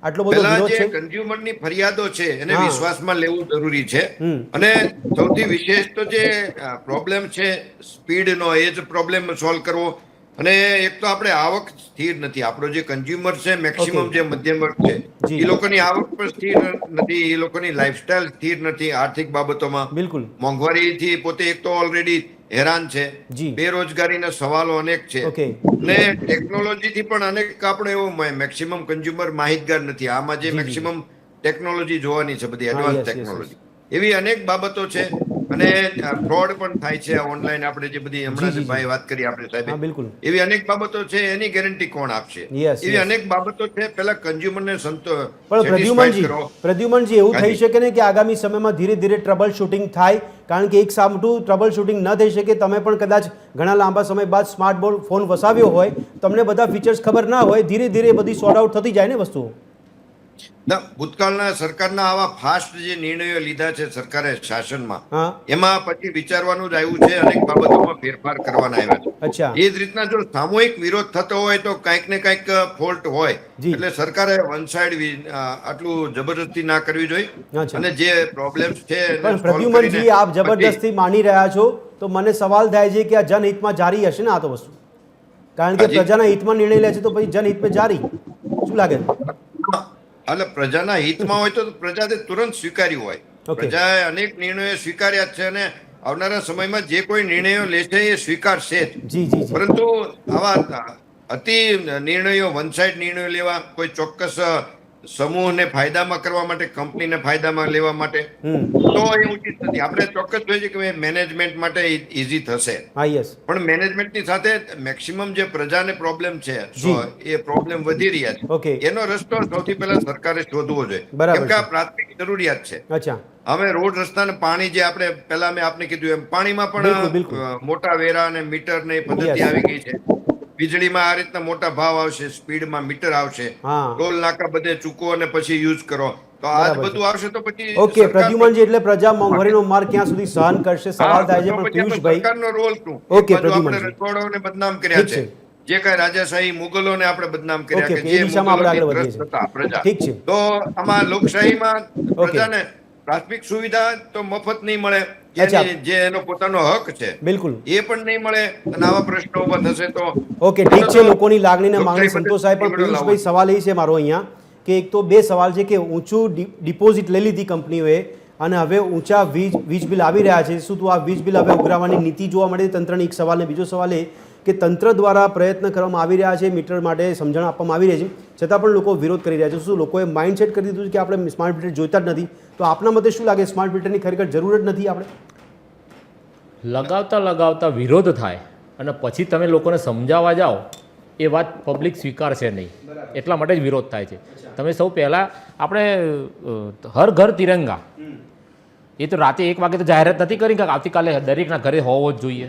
આટલો બધો પહેલા વિરોધ જે છે. કન્ઝ્યુમરની ફરિયાદો છે એને હા. વિશ્વાસમાં લેવું જરૂરી છે. હમ. અને સૌથી વિશેષ તો જે પ્રોબ્લેમ છે સ્પીડનો, એ જ પ્રોબ્લેમ સોલ્વ કરવો. અને એક તો આપણે આવક સ્થિર નથી. આપણો જે કન્ઝ્યુમર છે મેક્સિમમ Okay. જે મધ્યમ વર્ગ છે, જી. એ લોકોની આવક પણ સ્થિર નથી, એ લોકોની લાઈફસ્ટાઈલ સ્થિર નથી આર્થિક બાબતોમાં. બિલકુલ. મોંઘવારીથી પોતે એક તો ઓલરેડી હેરાન છે, જી. બેરોજગારીના સવાલો અનેક છે, Okay. ને ટેકનોલોજીથી પણ અનેક આપણે એવું મેક્સિમમ કન્ઝ્યુમર માહિતગાર નથી. આમાં જે જી, જી. મેક્સિમમ ટેકનોલોજી જોવાની છે, બધી હા, એડવાન્સ yes, yes, ટેકનોલોજી, એવી અનેક બાબતો છે. અને ફ્રોડ પણ થાય છે ઓનલાઈન. આપણે જે બધી હમણાં જી, જે ભાઈ વાત કરી આપણે હા સાહેબ, બિલકુલ. એવી અનેક બાબતો છે, એની ગેરંટી કોણ આપશે? Yes, એવી yes. અનેક બાબતો છે, પેલા કન્ઝ્યુમરને પણ પ્રદ્યુમનજી એવું થઈ હાજી. શકે ને કે આગામી સમયમાં ધીરે ધીરે ટ્રબલ શૂટિંગ થાય, કારણ કે એક સામટું ટ્રબલ શૂટિંગ ન થઈ શકે. તમે પણ કદાચ ઘણા લાંબા સમય બાદ સ્માર્ટ ફોન વસાવ્યો હોય, તમને બધા ફીચર્સ ખબર ના હોય, ધીરે ધીરે બધી સોર્ટ આઉટ થતી જાય ને વસ્તુઓ. ના, ભૂતકાળના સરકારના આવા ફાસ્ટ જે નિર્ણયો લીધા છે સરકારે શાસનમાં, હા. એમાં પછી વિચારવાનું જ આવ્યું છે, અનેક બાબતોમાં ફેરફાર કરવાના આવ્યા છે. અચ્છા. એ જ રીતના જો સામૂહિક વિરોધ થતો હોય તો કંઈક ને કંઈક ફોલ્ટ હોય. જી. એટલે સરકારે વન સાઈડ આટલું જબરદસ્તી ના કરવી જોઈએ. અચ્છા. અને જે પ્રોબ્લેમ્સ છે એને પણ solve પ્રદ્યુમનજી કરીને આપ જબરદસ્તી માની રહ્યા છો, તો મને સવાલ થાય છે કે આ જનહિતમાં જારી હશે ને આ તો વસ્તુ? કારણ કે હાજી. પ્રજાના હિતમાં નિર્ણય લે છે તો પછી જનહિતમાં જારી શું લાગે? એટલે પ્રજાના હિતમાં હોય તો પ્રજાએ તુરંત સ્વીકાર્યું હોય. Okay. પ્રજાએ અનેક નિર્ણયો સ્વીકાર્યા જ છે અને આવનારા સમયમાં જે કોઈ નિર્ણયો લેશે એ સ્વીકારશે જ. જી જી જી. પરંતુ આવા અતિ નિર્ણયો, વન સાઈડ નિર્ણયો લેવા, કોઈ ચોક્કસ સમૂહને ફાયદામાં કરવા માટે, કંપનીને ફાયદામાં લેવા માટે, તો એ ઉચિત નથી. આપણે ચોક્કસ જોઈએ છે કે મેનેજમેન્ટ માટે ઇઝી થશે, હા યસ. પણ મેનેજમેન્ટની સાથે મેક્સિમમ જે પ્રજાને પ્રોબ્લેમ છે, જી. એ પ્રોબ્લેમ વધી રહ્યા Okay. છે, એનો રસ્તો સૌથી પહેલા સરકારે શોધવો જોઈએ. બરાબર કેમ કે આ છે. પ્રાથમિક જરૂરિયાત છે. અચ્છા. હવે રોડ રસ્તા ને પાણી, જે આપણે પહેલા મેં આપને કીધું એમ, પાણીમાં બિલકુલ, પણ બિલકુલ. મોટા વેરા અને મીટર ને એ પદ્ધતિ Yes. આવી ગઈ છે. વીજળીમાં આ રીતના મોટા ભાવ આવશે, સ્પીડમાં મીટર આવશે, હા. ટોલ નાકા બધે ચૂકવો અને પછી યુઝ કરો, તો આ જ બરાબર છે. બધું આવશે તો પછી ઓકે સરકાર પ્રદ્યુમનજી, એટલે પ્રજા મોંઘવારીનો માર ક્યાં સુધી સહન કરશે સવાલ થાય છે. તો પણ પછી આપણે પિયુષભાઈ, સરકારનો રોલ શું? ઓકે, એક બાજુ આપણે પ્રદ્યુમનજી. રજવાડાઓને બદનામ કર્યા ઠીક છે, જે કાંઈ રાજાશાહી મુગલોને આપણે બદનામ કર્યા, ઓકે, કે ઓકે, એ જે દિશામાં આપણે આગળ મુગલોથી વધીએ ગ્રસ્ત છીએ. હતા પ્રજા. ઠીક છે. તો આમાં લોકશાહીમાં ઓકે. પ્રજાને પ્રાથમિક સુવિધા તો મફત નહીં મળે, અચ્છા. જે એનો પોતાનો હક છે બિલકુલ. એ પણ નહીં મળે, અને આવા પ્રશ્નો ઉભા થશે તો ઓકે ઠીક છે, લોકોની લાગણીને માંગણી લોકશાહી સંતોષાય. પણ બધે પિયુષભાઈ, સવાલ એ છે મારો અહીંયા કે એક તો બે સવાલ છે કે ઊંચું ડિપોઝિટ લઈ લીધી કંપનીઓએ અને હવે ઊંચા વીજ બિલ આવી રહ્યા છે. શું તો આ વીજ બિલ હવે ઉઘરાવવાની નીતિ જોવા મળે તંત્રની? એક સવાલ. ને બીજો સવાલ એ કે તંત્ર દ્વારા પ્રયત્ન કરવામાં આવી રહ્યા છે, મીટર માટે સમજણ આપવામાં આવી રહી છે, છતાં પણ લોકો વિરોધ કરી રહ્યા છે. શું લોકોએ માઇન્ડસેટ કરી દીધું છે કે આપણે સ્માર્ટ મીટર જોઈતા જ નથી? તો આપના મતે શું લાગે, સ્માર્ટ મીટરની ખરેખર જરૂર જ નથી? આપણે લગાવતા વિરોધ થાય અને પછી તમે લોકોને સમજાવવા જાઓ, એ વાત પબ્લિક સ્વીકારશે નહીં, એટલા માટે જ વિરોધ થાય છે. તમે સૌ પહેલાં આપણે હર ઘર તિરંગા, એ તો રાતે 1 વાગે તો જાહેરાત નથી કરી કે આવતીકાલે દરેકના ઘરે હોવો જ જોઈએ.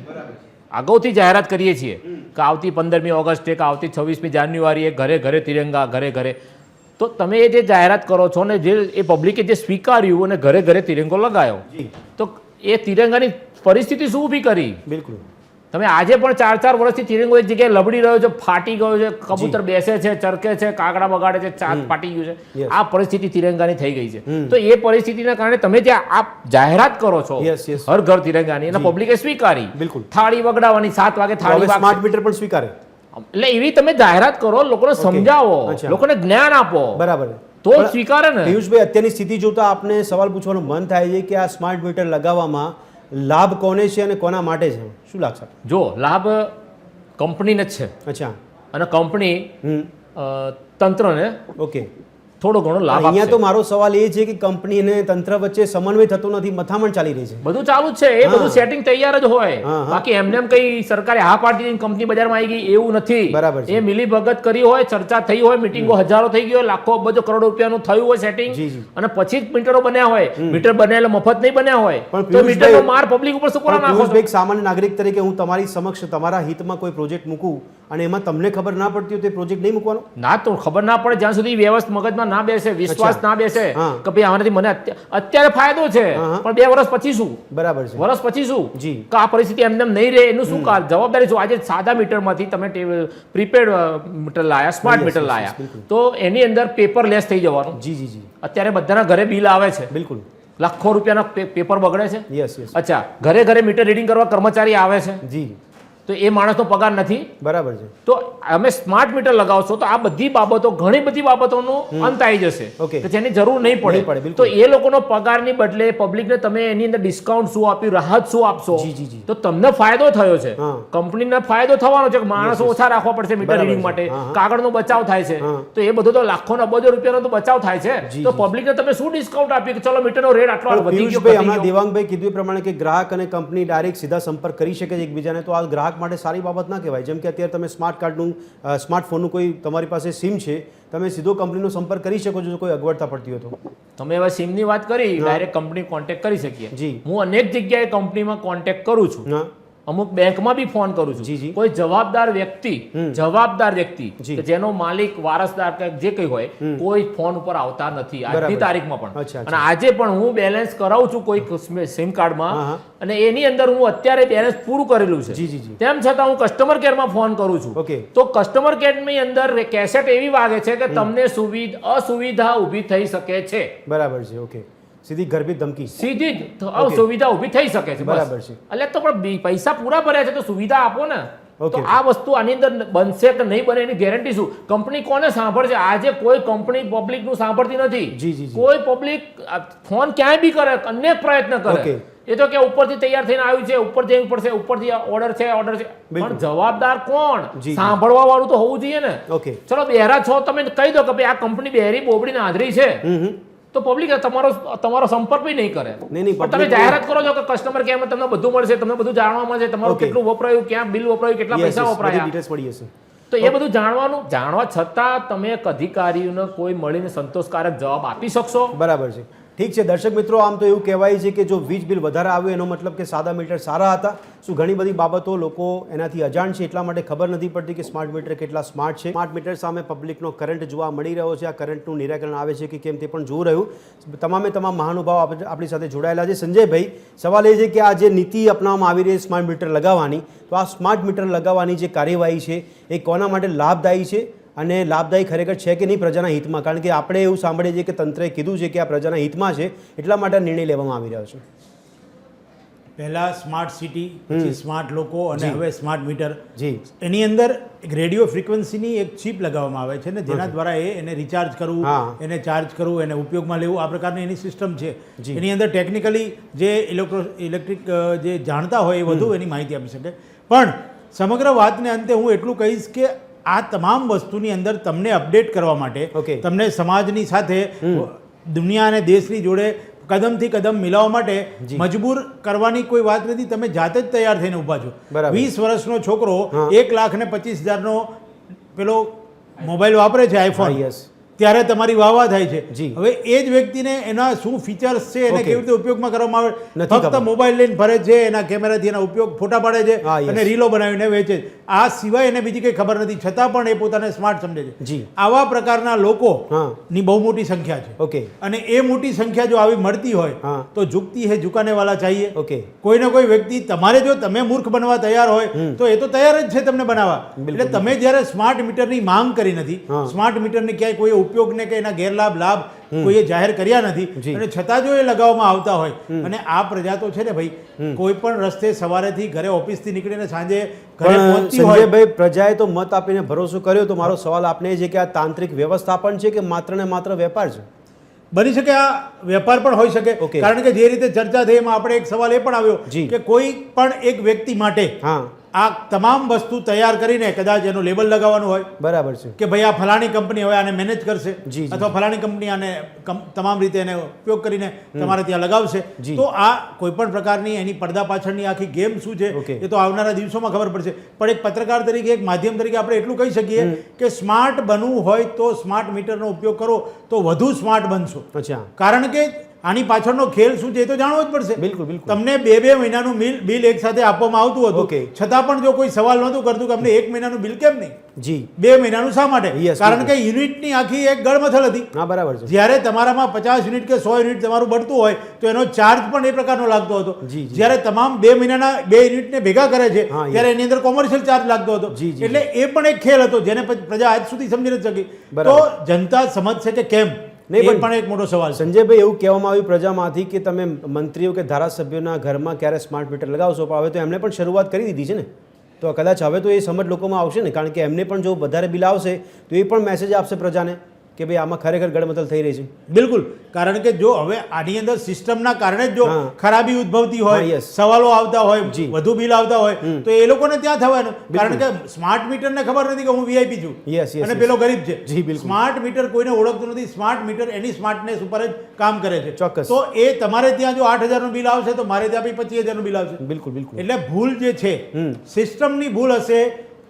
અગાઉથી જાહેરાત કરીએ છીએ કે આવતી 15મી ઓગસ્ટે કે આવતી 26મી જાન્યુઆરીએ ઘરે ઘરે તિરંગા, ઘરે ઘરે. તો તમે એ જે જાહેરાત કરો છો ને જે એ પબ્લિકે જે સ્વીકાર્યું અને ઘરે ઘરે તિરંગો લગાવ્યો, તો એ તિરંગાની પરિસ્થિતિ શું ઊભી કરી? બિલકુલ. તમે આજે પણ 4 વર્ષથી તિરંગો એક જગ્યાએ લબડી રહ્યો છે, ફાટી ગયો છે, કબૂતર બેસે છે, ચરકે છે, કાગડા બગાડે છે, ચાંદ ફાટી ગયું છે. Yes. આ પરિસ્થિતિ તિરંગાની થઈ ગઈ છે. તો એ પરિસ્થિતિના કારણે તમે જે આ જાહેરાત કરો છો Yes, yes. હર ઘર તિરંગાની, અને પબ્લિકે સ્વીકારી. બિલકુલ. થાળી વગડાવવાની, 7 વાગે થાળી હવે સ્માર્ટ વાગશે. મીટર પણ સ્વીકારે. એટલે એવી તમે જાહેરાત કરો, લોકોને સમજાવો, અચ્છા. લોકોને જ્ઞાન આપો, બરાબર. તો જ સ્વીકારે ને. પિયુષભાઈ, અત્યારની સ્થિતિ જોતા આપને સવાલ પૂછવાનું મન થાય છે કે આ સ્માર્ટ મીટર લગાવવામાં લાભ કોને છે અને કોના માટે છે? શું લાગશે? જો લાભ કંપનીને જ છે, અચ્છા. અને કંપની તંત્રને ઓકે. થોડો ઘણો લાભ અહીંયા આપશે. તો મારો સવાલ એ છે કે કંપની અને તંત્ર વચ્ચે સમન્વય થતો નથી, મથામણ ચાલી રહી છે. બધું ચાલુ જ છે, એ બધું સેટિંગ તૈયાર જ હોય. હા, હા. બાકી એમને એમ કઈ સરકારે હા પાડી દીધી, કંપની બજારમાં આવી ગઈ એવું નથી. બરાબર છે. એ મિલી ભગત કરી હોય, ચર્ચા થઈ હોય, મીટિંગો હજારો થઈ ગઈ હોય, લાખો અબજો કરોડો રૂપિયાનું થયું હોય સેટિંગ, જી, જી. અને પછી જ મીટરો બન્યા હોય. મીટર બનેલા મફત નહીં બન્યા હોય, પણ તો પિયુષભાઈ- મીટરનો માર પબ્લિક ઉપર શું કરવા નાખો છો? પિયુષભાઈ, એક સામાન્ય નાગરિક તરીકે હું તમારી સમક્ષ તમારા હિતમાં કોઈ પ્રોજેક્ટ મૂકું અને એમાં તમને ખબર ના પડતી હોય તો એ પ્રોજેક્ટ નહીં મૂકવાનો? ના, તો ખબર ના પડે જ્યાં સુધી વ્યવસ્થિત મગજમાં ના બેસે, વિશ્વાસ અચ્છા. ના બેસે હા. કે ભાઈ આમાંથી મને અત્યારે ફાયદો છે, હા, હા. પણ 2 વર્ષ પછી શું? બરાબર છે. વર્ષ પછી શું? જી. કે આ પરિસ્થિતિ એમને એમ નહીં રહે, એનું શું જવાબદારી શું? આજે સાદા મીટરમાંથી તમે પ્રીપેડ મીટર લાયા, smart Yes, meter yes, yes, લાયા, બિલકુલ. તો એની અંદર પેપર લેસ થઈ જવાનું. જી જી જી. અત્યારે બધાના ઘરે બિલ આવે છે, બિલકુલ. લાખો રૂપિયાના પેપર બગડે છે. Yes yes. અચ્છા, ઘરે ઘરે મીટર રીડિંગ કરવા કર્મચારી આવે છે, જી. તો એ માણસનો પગાર નથી. બરાબર છે. તો અમે સ્માર્ટ મીટર લગાવશો તો આ બધી બાબતો ઘણી બધી બાબતોનું અંત આવી જશે Okay. કે જેની જરૂર નહીં નહીં પડે, પડે. બિલકુલ. તો એ લોકોનો પગારની બદલે પબ્લિકને તમે એની અંદર ડિસ્કાઉન્ટ શું આપ્યું, રાહત શું આપશો, જી, જી, જી. તો તમને ફાયદો થયો છે, હા. કંપનીને ફાયદો થવાનો છે કે માણસો ઓછા રાખવા પડશે મીટર બરાબર રીડિંગ છે. માટે, હા, હા. કાગળનો બચાવ થાય છે. હા. તો એ બધો તો લાખો ને અબજો રૂપિયાનો તો બચાવ થાય છે. જી, તો જી. પબ્લિકને તમે શું ડિસ્કાઉન્ટ આપ્યું કે ચલો મીટરનો રેટ આટલો પણ વધી ગયો, પિયુષભાઈ, ઘટી હમણાં ગયો. દેવાંગભાઈ કીધું એ પ્રમાણે કે ગ્રાહક અને કંપની ડાયરેક્ટ સીધા સંપર્ક કરી શકે છે એકબીજાને, તો આ ગ્રાહક માટે સારી બાબત ના કહેવાય. જેમ કે અત્યારે તમે સ્માર્ટ કાર્ડનું સ્માર્ટફોનનું કોઈ તમારી પાસે સિમ છે, તમે સીધો કંપનીનો સંપર્ક કરી શકો છો જો કોઈ અગવડતા પડતી હોય તો. તમે હવે સિમની વાત કરી, ડાયરેક્ટ કંપની કોન્ટેક્ટ કરી શકીએ. જી. હું અનેક જગ્યાએ કંપનીમાં કોન્ટેક્ટ કરું છું, હા. અમુક બેંકમાં બી ફોન કરું જી, છું. જી. કોઈ જવાબદાર વ્યક્તિ જી. કે જેનો માલિક વારસદાર કે જે કંઈ હોય, કોઈ ફોન ઉપર આવતા નથી બરાબર. આજની તારીખમાં પણ. અચ્છા, અને આજે પણ હું બેલેન્સ કરાવું છું કોઈ સિમ હા, કાર્ડમાં, હા. અને એની અંદર હું અત્યારે બેલેન્સ પૂરું કરેલું છે. જી, જી, જી. તેમ છતાં હું કસ્ટમર કેરમાં ફોન કરું છું. Okay. તો કસ્ટમર કેરની અંદર કેસેટ એવી વાગે છે કે તમને અસુવિધા ઊભી થઈ શકે છે. બરાબર છે. ઓકે. સીધી ગર્ભિત ધમકી. સીધી જ અસુવિધા ઊભી થઈ શકે છે. બરાબર બસ. છે. એટલે તો પણ પૈસા પૂરા ભર્યા છે તો સુવિધા આપો ને. તો Okay. આ વસ્તુ આની અંદર બનશે કે નહીં બને એની ગેરંટી શું? કંપની કોને સાંભળશે? આજે કોઈ કંપની પબ્લિક નું સાંભળતી નથી. જી, જી, જી. કોઈ પબ્લિક ફોન ક્યાંય બી કરે, અનેક પ્રયત્ન કરે. Okay. એ તો કે ઉપરથી તૈયાર થઈને આવ્યું છે, ઉપરથી જવું પડશે, ઉપરથી ઓર્ડર છે. બિલકુલ. પણ જવાબદાર કોણ? જી, જી. સાંભળવા વાળું તો હોવું જોઈએ ને. ઓકે. ચલો બહેરા છો, તમે કહી દો કે ભાઈ આ કંપની બહેરી બોબડીને આંધળી છે, તો પબ્લિક તમારો સંપર્ક બી નહીં કરે. નહીં, નહીં, પણ તમે public- જાહેરાત કરો છો કે કસ્ટમર કેરમાં તમને બધું મળશે, તમને બધું જાણવા મળશે, તમારું Okay. કેટલું વપરાયું, ક્યાં બિલ વપરાયું, કેટલા Yes, પૈસા yes, બધી વપરાયા, details પડી હશે. તો એ બધું જાણવા છતાં તમે એક અધિકારીઓને કોઈ મળીને સંતોષકારક જવાબ આપી શકશો? બરાબર છે. ઠીક છે દર્શક મિત્રો, આમ તો એવું કહેવાય છે કે જો વીજ બિલ વધારે આવ્યું એનો મતલબ કે સાદા મીટર સારા હતા. શું ઘણી બધી બાબતો લોકો એનાથી અજાણ છે, એટલા માટે ખબર નથી પડતી કે સ્માર્ટ મીટર કેટલા સ્માર્ટ છે. સ્માર્ટ મીટર સામે પબ્લિકનો કરંટ જોવા મળી રહ્યો છે. આ કરંટનું નિરાકરણ આવે છે કે કેમ તે પણ જોવું રહ્યું. તમામે તમામ મહાનુભાવ આપણી સાથે જોડાયેલા છે. સંજયભાઈ, સવાલ એ છે કે આ જે નીતિ અપનાવવામાં આવી રહી છે સ્માર્ટ મીટર લગાવવાની, તો આ સ્માર્ટ મીટર લગાવવાની જે કાર્યવાહી છે એ કોના માટે લાભદાયી છે અને લાભદાયી ખરેખર છે કે નહીં પ્રજાના હિતમાં? કારણ કે આપણે એવું સાંભળીએ છીએ કે તંત્રએ કીધું છે કે આ પ્રજાના હિતમાં છે, એટલા માટે આ નિર્ણય લેવામાં આવી રહ્યો છે. પહેલા સ્માર્ટ સિટી, પછી સ્માર્ટ લોકો અને જી. હવે સ્માર્ટ મીટર. જી. એની અંદર એક રેડિયો ફ્રીક્વન્સીની એક ચિપ લગાવવામાં આવે છે ને જેના દ્વારા એને રિચાર્જ કરવું, હા. એને ચાર્જ કરવું, એને ઉપયોગમાં લેવું, આ પ્રકારની એની સિસ્ટમ છે. જી. એની અંદર ટેકનિકલી જે ઇલેક્ટ્રિક જે જાણતા હોય એ વધુ એની માહિતી આપી શકે. પણ સમગ્ર વાતને અંતે હું એટલું કહીશ કે આ તમામ વસ્તુની અંદર તમને અપડેટ કરવા માટે, Okay. તમને સમાજની સાથે દુનિયા અને દેશની જોડે કદમથી કદમ મિલાવવા માટે જી. મજબૂર કરવાની કોઈ વાત નથી. તમે જાતે જ તૈયાર થઈને ઊભા છો. બરાબર. 20 વર્ષનો છોકરો હા. 1,25,000નો પેલો મોબાઈલ વાપરે છે, આઈફોન. હા, yes. ત્યારે તમારી વાહ થાય છે. જી. હવે એ જ વ્યક્તિને એના શું ફીચર્સ છે, એને Okay. કેવી રીતે ઉપયોગમાં કરવામાં આવે, નથી ફક્ત ખબર. મોબાઈલ લઈને ફરે છે, એના કેમેરાથી એના ઉપયોગ ફોટા પાડે છે હા, yes. અને રીલો બનાવીને વેચે છે. આ સિવાય એને બીજી કંઈ ખબર નથી, છતાં પણ એ પોતાને સ્માર્ટ સમજે છે. જી. આવા પ્રકારના લોકો હા. ની બહુ મોટી સંખ્યા છે. ઓકે. અને એ મોટી સંખ્યા જો આવી મળતી હોય હા. તો ઝુકતી હે ઝુકાને વાલા ચાહીએ. ઓકે. કોઈને કોઈ વ્યક્તિ તમારે જો તમે મૂર્ખ બનવા તૈયાર હોય તો એ તો તૈયાર જ છે તમને બનાવવા. બિલકુલ. એટલે તમે જ્યારે સ્માર્ટ મીટરની માંગ કરી નથી, હા. સ્માર્ટ મીટરની ક્યાંય કોઈ ઉપયોગને કે એના ગેરલાભ લાભ કોઈએ જાહેર કર્યા નથી, જી. અને છતાં જો એ લગાવવામાં આવતા હોય, અને આ પ્રજા તો છે ને ભાઈ, કોઈ પણ રસ્તે સવારેથી ઘરે ઓફિસથી નીકળીને સાંજે ઘરે પણ પહોંચતી હોય. સંજયભાઈ, પ્રજાએ તો મત આપીને ભરોસો કર્યો, તો મારો સવાલ આપને એ છે કે આ તાંત્રિક વ્યવસ્થાપન છે કે માત્ર ને માત્ર વેપાર છે? બની શકે આ વેપાર પણ હોઈ શકે. Okay. કારણ કે જે રીતે ચર્ચા થઈ એમાં આપણે એક સવાલ એ પણ આવ્યો જી. કે કોઈ પણ એક વ્યક્તિ માટે હા. આ તમામ વસ્તુ તૈયાર કરીને કદાચ એનું લેબલ લગાવવાનું હોય બરાબર છે. કે ભાઈ આ ફલાણી કંપની હવે આને મેનેજ કરશે, જી, જી. અથવા ફલાણી કંપની આને તમામ રીતે એને ઉપયોગ કરીને તમારે ત્યાં લગાવશે. જી. તો આ કોઈ પણ પ્રકારની એની પડદા પાછળની આખી ગેમ શું છે Okay. એ તો આવનારા દિવસોમાં ખબર પડશે. પણ એક પત્રકાર તરીકે, એક માધ્યમ તરીકે આપણે એટલું કહી શકીએ કે સ્માર્ટ બનવું હોય તો સ્માર્ટ મીટરનો ઉપયોગ કરો તો વધુ સ્માર્ટ બનશો. અચ્છા. કારણ કે આની પાછળનો ખેલ શું છે એ તો જાણવો જ પડશે. બિલકુલ, બિલકુલ. તમને 2 મહિનાનું બિલ એક સાથે આપવામાં આવતું હતું, Okay. છતાં પણ જો કોઈ સવાલ નહોતું કરતું કે અમને 1 મહિનાનું બિલ કેમ નહીં, જી. 2 મહિનાનું શા માટે? Yes, કારણ બિલકુલ. કે યુનિટની આખી એક ગળમથલ હતી. હા, બરાબર છે. જ્યારે તમારામાં 50 યુનિટ કે 100 યુનિટ તમારું બળતું હોય તો એનો ચાર્જ પણ એ પ્રકારનો લાગતો હતો. જી, જી. જ્યારે તમામ 2 મહિનાના 2 યુનિટને ભેગા કરે છે હા, yes. ત્યારે એની અંદર કોમર્શિયલ ચાર્જ લાગતો હતો. જી, જી, એટલે એ પણ એક ખેલ હતો જેને પ્રજા આજ સુધી સમજી નથી શકી. બરાબર. તો જનતા સમજશે કે કેમ, નહીં, એ પણ પણ એક મોટો સવાલ છે. સંજયભાઈ, એવું કહેવામાં આવ્યું પ્રજામાંથી કે તમે મંત્રીઓ કે ધારાસભ્યોના ઘરમાં ક્યારે સ્માર્ટ મીટર લગાવશો, પણ હવે તો એમણે પણ શરૂઆત કરી દીધી છે ને? તો કદાચ હવે તો એ સમજ લોકોમાં આવશે ને, કારણ કે એમને પણ જો વધારે બિલ આવશે તો એ પણ મેસેજ આપશે પ્રજાને કે ભાઈ આમાં ખરેખર ગડમથલ થઈ રહી છે. બિલકુલ, કારણ કે જો હવે આની અંદર સિસ્ટમના કારણે જ જો હા. ખરાબી ઉદ્ભવતી હા, હોય, yes. સવાલો આવતા હોય, જી. વધુ બિલ આવતા હોય, તો એ લોકોને ત્યાં થવાનું. કારણ બિલકુલ. કે સ્માર્ટ મીટરને ખબર નથી કે હું વીઆઈપી છું Yes, yes, અને yes. પેલો ગરીબ છે. જી, બિલકુલ. સ્માર્ટ મીટર કોઈને ઓળખતું નથી. સ્માર્ટ મીટર એની સ્માર્ટનેસ ઉપર જ કામ કરે છે. ચોક્કસ. તો એ તમારે ત્યાં જો 8,000નું બિલ આવશે તો મારે ત્યાં બી 25,000નું બિલ આવશે. બિલકુલ બિલકુલ. એટલે ભૂલ જે છે, સિસ્ટમની ભૂલ હશે,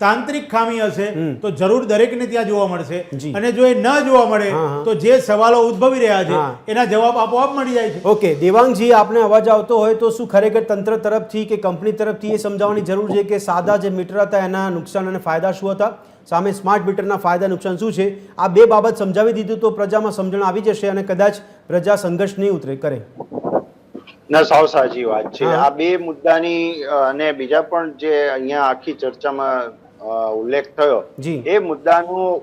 તાંત્રિક ખામી હશે, તો જરૂર દરેકને ત્યાં જોવા મળશે. જી. અને જો એ ન જોવા મળે હા, હા. તો જે સવાલો ઉદ્ભવી રહ્યા છે હા. એના જવાબ આપોઆપ મળી જાય છે. ઓકે દેવાંગજી, આપને અવાજ આવતો હોય તો શું ખરેખર તંત્ર તરફથી કે કંપની તરફથી એ સમજાવવાની જરૂર છે કે સાદા જે મીટર હતા એના નુકસાન અને ફાયદા શું હતા, સામે સ્માર્ટ મીટરના ફાયદા નુકસાન શું છે, આ બે બાબત સમજાવી દીધું તો પ્રજામાં સમજણ આવી જશે અને કદાચ પ્રજા સંઘર્ષ નહીં ઉતરે કરે. ના, સાવ સાચી વાત છે. હા. આ બે મુદ્દાની અને બીજા પણ જે અહીંયા આખી ચર્ચામાં ઉલ્લેખ થયો, જી. એ મુદ્દાનું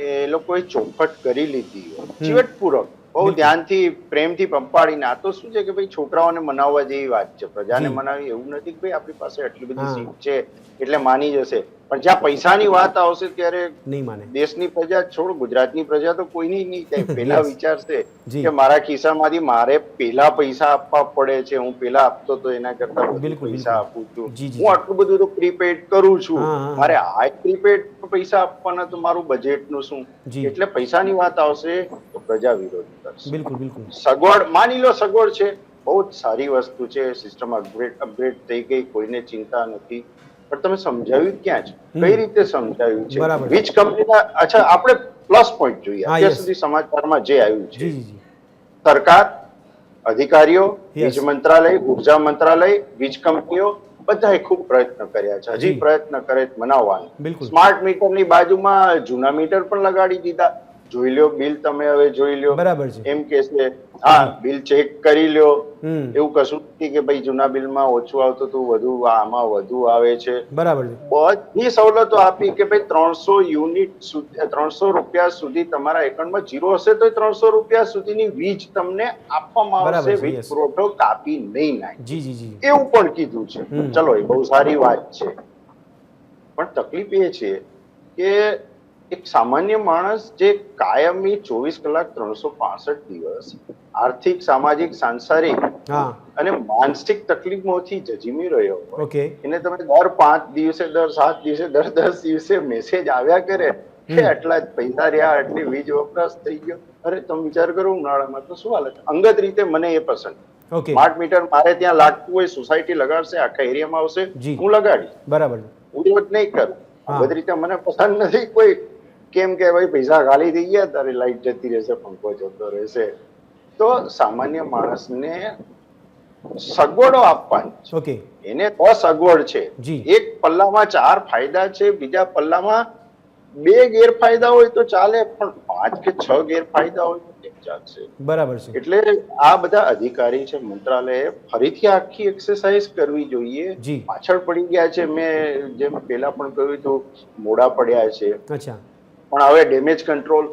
એ લોકોએ ચોખટ કરી લીધી હોય, ચીવટપૂર્વક, બહુ ધ્યાનથી, પ્રેમથી પંપાડીને. આ તો શું છે કે ભાઈ છોકરાઓને મનાવવા જેવી વાત છે. પ્રજાને જી. મનાવી એવું નથી કે ભાઈ આપણી પાસે આટલી બધી હા. સીટ છે એટલે માની જશે. પણ જ્યાં પૈસાની વાત આવશે ત્યારે નહીં માને. દેશની પ્રજા છોડ, ગુજરાતની પ્રજા તો કોઈની નહીં થાય. પેલા Yes. વિચારશે જી. કે મારા ખિસ્સામાંથી મારે પેલા પૈસા આપવા પડે છે, હું પેલા આપતો તો એના કરતા વધુ બિલકુલ, પૈસા બિલકુલ. આપું છું, જી, જી, હું આટલું બધું તો પ્રીપેડ કરું છું, હા, હા, હા. મારે આ પ્રીપેડ પૈસા આપવાના તો મારું બજેટનું શું. જી. એટલે પૈસાની વાત આવશે તો પ્રજા વિરોધ કરશે. બિલકુલ બિલકુલ. સગવડ, માની લો સગવડ છે, બહુ જ સારી વસ્તુ છે, સિસ્ટમ અપગ્રેડ થઈ ગઈ, કોઈને ચિંતા નથી. પણ તમે સમજાવ્યું ક્યાં છે, કઈ રીતે સમજાવ્યું છે, બરાબર. વીજ કંપનીના. અચ્છા, આપણે પ્લસ પોઈન્ટ જોઈએ. હા, અત્યાર yes. સુધી સમાચારમાં જે આવ્યું જી છે, જી જી. સરકાર, અધિકારીઓ, Yes. વીજ મંત્રાલય, ઉર્જા મંત્રાલય, વીજ કંપનીઓ બધાએ ખૂબ પ્રયત્ન કર્યા છે. હજી જી. પ્રયત્ન કરે જ મનાવવાનું. બિલકુલ. સ્માર્ટ મીટરની બાજુમાં જૂના મીટર પણ લગાડી દીધા. જોઈ લ્યો બિલ, તમે હવે જોઈ લ્યો. બરાબર છે. એમ કે છે, હા, બિલ ચેક કરી લ્યો. હમ એવું કશું નથી કે ભાઈ જૂના બિલમાં ઓછું આવતું હતું, વધુ, આમાં વધુ આવે છે. બરાબર છે. બધી સવલતો આપી કે ભાઈ 300 યુનિટ સુધી, 300 રૂપિયા સુધી તમારા એકાઉન્ટમાં જીરો હશે તો 300 રૂપિયા સુધીની વીજ તમને આપવામાં બરાબર આવશે, છે, વીજ yes. પુરવઠો કાપી નહીં નાખે. જી જી જી. એવું પણ કીધું છે. હમ. ચલો, એ બહુ સારી વાત છે. પણ તકલીફ એ છે કે એક સામાન્ય માણસ જે કાયમી 24 કલાક 365 દિવસ આર્થિક, સામાજિક, સાંસારિક હા. અને માનસિક તકલીફોથી જજીમી રહ્યો હોય, ઓકે. એને તમે દર 5 દિવસે, દર 7 દિવસે, દર 10 દિવસે મેસેજ આવ્યા કરે કે આટલા જ પૈસા રહ્યા, આટલી વીજ વપરાશ થઈ ગયો. અરે તમે વિચાર કરો, ઉનાળામાં તો શું હાલત. અંગત રીતે મને એ પસંદ. ઓકે. સ્માર્ટ મીટર મારે ત્યાં લાગતું હોય, સોસાયટી લગાડશે, આખા એરિયામાં આવશે, જી. હું લગાડીશ, બરાબર છે. હું વિરોધ નહીં કરું. હા. અંગત રીતે મને પસંદ નથી કોઈ કેમ કે ભાઈ પૈસા ખાલી થઈ ગયા, તારી લાઈટ જતી રહેશે, પંખો જતો રહેશે. તો સામાન્ય માણસને સગવડો આપવાની છે. ઓકે. એને અસગવડ છે. જી. એક પલ્લામાં 4 ફાયદા છે, બીજા પલ્લામાં 2 ગેરફાયદા હોય તો ચાલે, પણ 5 કે 6 ગેરફાયદા હોય તો કેમ ચાલશે. બરાબર છે. એટલે આ બધા અધિકારી છે, મંત્રાલયે ફરીથી આખી એક્સરસાઇઝ કરવી જોઈએ. જી. પાછળ પડી ગયા છે, મેં જેમ પહેલા પણ કહ્યું હતું, મોડા પડ્યા છે. અચ્છા. પણ હવે ડેમેજ કંટ્રોલ